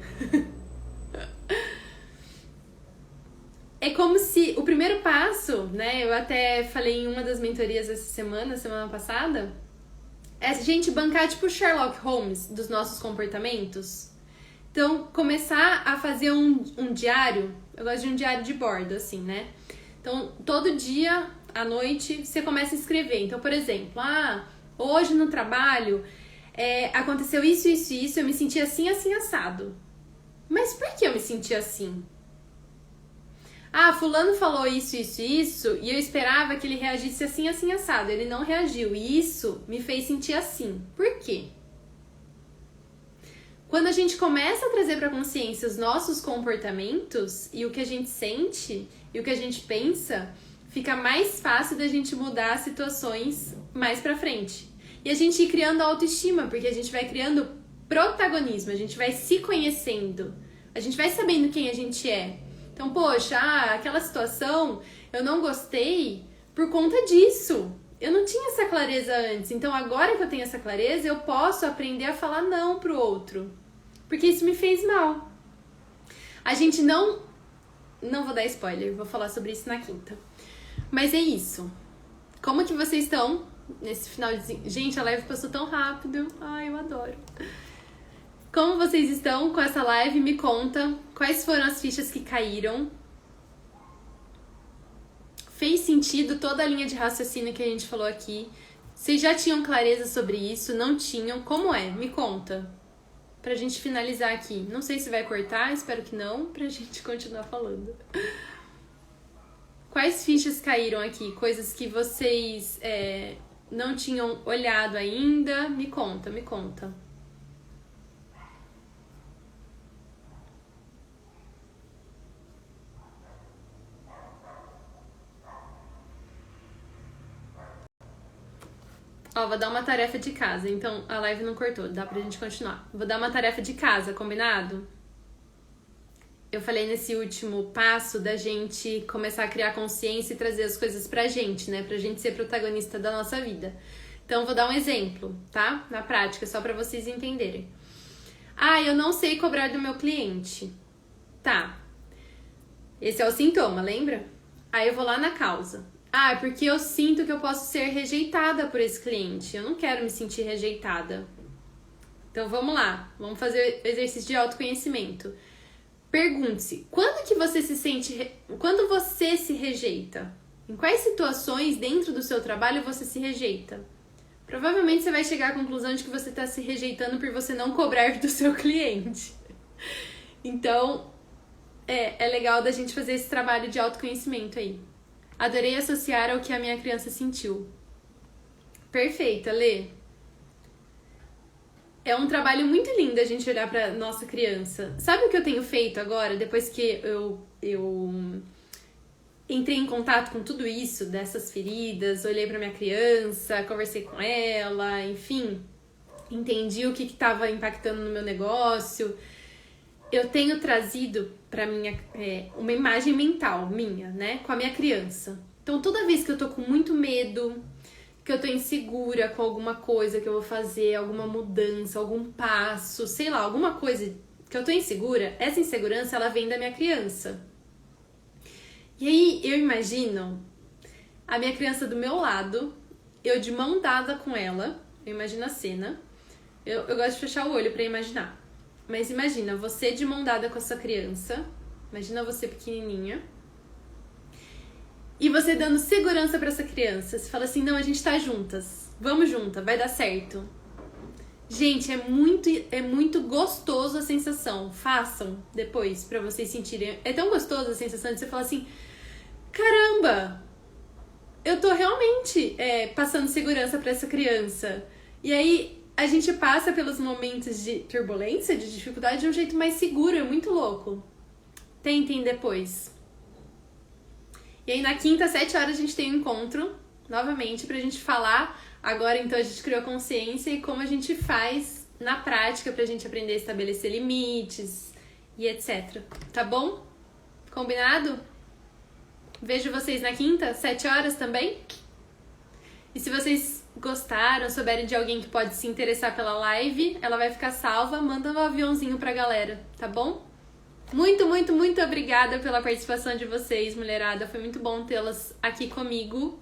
É como se o primeiro passo, né? Eu até falei em uma das mentorias essa semana passada, é a gente bancar tipo Sherlock Holmes dos nossos comportamentos. Então, começar a fazer um diário. Eu gosto de um diário de bordo, assim, né? Então, todo dia, à noite, você começa a escrever. Então, por exemplo, hoje no trabalho aconteceu isso, eu me senti assim, assim, assado. Mas por que eu me senti assim? Fulano falou isso, e eu esperava que ele reagisse assim, assim, assado. Ele não reagiu, e isso me fez sentir assim. Por quê? Quando a gente começa a trazer para a consciência os nossos comportamentos e o que a gente sente e o que a gente pensa, fica mais fácil da gente mudar as situações mais pra frente. E a gente ir criando autoestima, porque a gente vai criando protagonismo, a gente vai se conhecendo, a gente vai sabendo quem a gente é. Então, poxa, aquela situação eu não gostei por conta disso. Eu não tinha essa clareza antes, então agora que eu tenho essa clareza, eu posso aprender a falar não pro outro. Porque isso me fez mal. A gente não vou dar spoiler, vou falar sobre isso na quinta. Mas é isso. Como que vocês estão nesse final de... Gente, a live passou tão rápido. Ai, eu adoro. Como vocês estão com essa live? Me conta quais foram as fichas que caíram. Fez sentido toda a linha de raciocínio que a gente falou aqui? Vocês já tinham clareza sobre isso? Não tinham? Como é? Me conta. Pra gente finalizar aqui. Não sei se vai cortar, espero que não, pra gente continuar falando. Quais fichas caíram aqui? Coisas que vocês não tinham olhado ainda? Me conta, me conta. Ó, vou dar uma tarefa de casa. Então, a live não cortou, dá pra gente continuar. Vou dar uma tarefa de casa, combinado? Eu falei nesse último passo da gente começar a criar consciência e trazer as coisas pra gente, né? Pra gente ser protagonista da nossa vida. Então, vou dar um exemplo, tá? Na prática, só pra vocês entenderem. Ah, eu não sei cobrar do meu cliente. Tá. Esse é o sintoma, lembra? Aí eu vou lá na causa. Ah, é porque eu sinto que eu posso ser rejeitada por esse cliente. Eu não quero me sentir rejeitada. Então, vamos lá. Vamos fazer o exercício de autoconhecimento. Pergunte-se, quando que você se sente... Quando você se rejeita? Em quais situações dentro do seu trabalho você se rejeita? Provavelmente você vai chegar à conclusão de que você está se rejeitando por você não cobrar do seu cliente. Então, é legal da gente fazer esse trabalho de autoconhecimento aí. Adorei associar ao que a minha criança sentiu. Perfeita, Lê. É um trabalho muito lindo a gente olhar pra nossa criança. Sabe o que eu tenho feito agora, depois que eu entrei em contato com tudo isso, dessas feridas, olhei pra minha criança, conversei com ela, enfim, entendi o que estava impactando no meu negócio. Eu tenho trazido pra minha uma imagem mental minha, né, com a minha criança. Então, toda vez que eu tô com muito medo, que eu tô insegura com alguma coisa que eu vou fazer, alguma mudança, algum passo, sei lá, alguma coisa que eu tô insegura, essa insegurança, ela vem da minha criança. E aí, eu imagino a minha criança do meu lado, eu de mão dada com ela, eu imagino a cena, eu gosto de fechar o olho pra imaginar. Mas imagina, você de mão dada com a sua criança, imagina você pequenininha, e você dando segurança pra essa criança. Você fala assim, não, a gente tá juntas, vamos juntas, vai dar certo. Gente, é muito gostoso a sensação. Façam depois pra vocês sentirem. É tão gostoso a sensação de você falar assim, caramba, eu tô realmente passando segurança pra essa criança. E aí a gente passa pelos momentos de turbulência, de dificuldade, de um jeito mais seguro, é muito louco. Tentem depois. E aí na quinta, às 7 horas, a gente tem um encontro, novamente, pra gente falar. Agora, então, a gente criou consciência e como a gente faz na prática pra gente aprender a estabelecer limites e etc. Tá bom? Combinado? Vejo vocês na quinta, 7 horas também. E se vocês gostaram, souberem de alguém que pode se interessar pela live, ela vai ficar salva, manda um aviãozinho pra galera, tá bom? Muito, muito, muito obrigada pela participação de vocês, mulherada. Foi muito bom tê-las aqui comigo.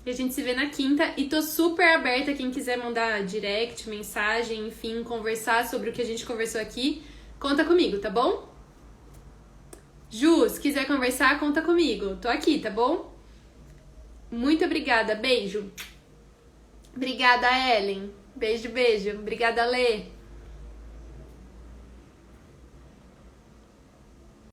E a gente se vê na quinta. E tô super aberta, quem quiser mandar direct, mensagem, enfim, conversar sobre o que a gente conversou aqui, conta comigo, tá bom? Ju, se quiser conversar, conta comigo. Tô aqui, tá bom? Muito obrigada. Beijo. Obrigada, Ellen. Beijo, beijo. Obrigada, Lê.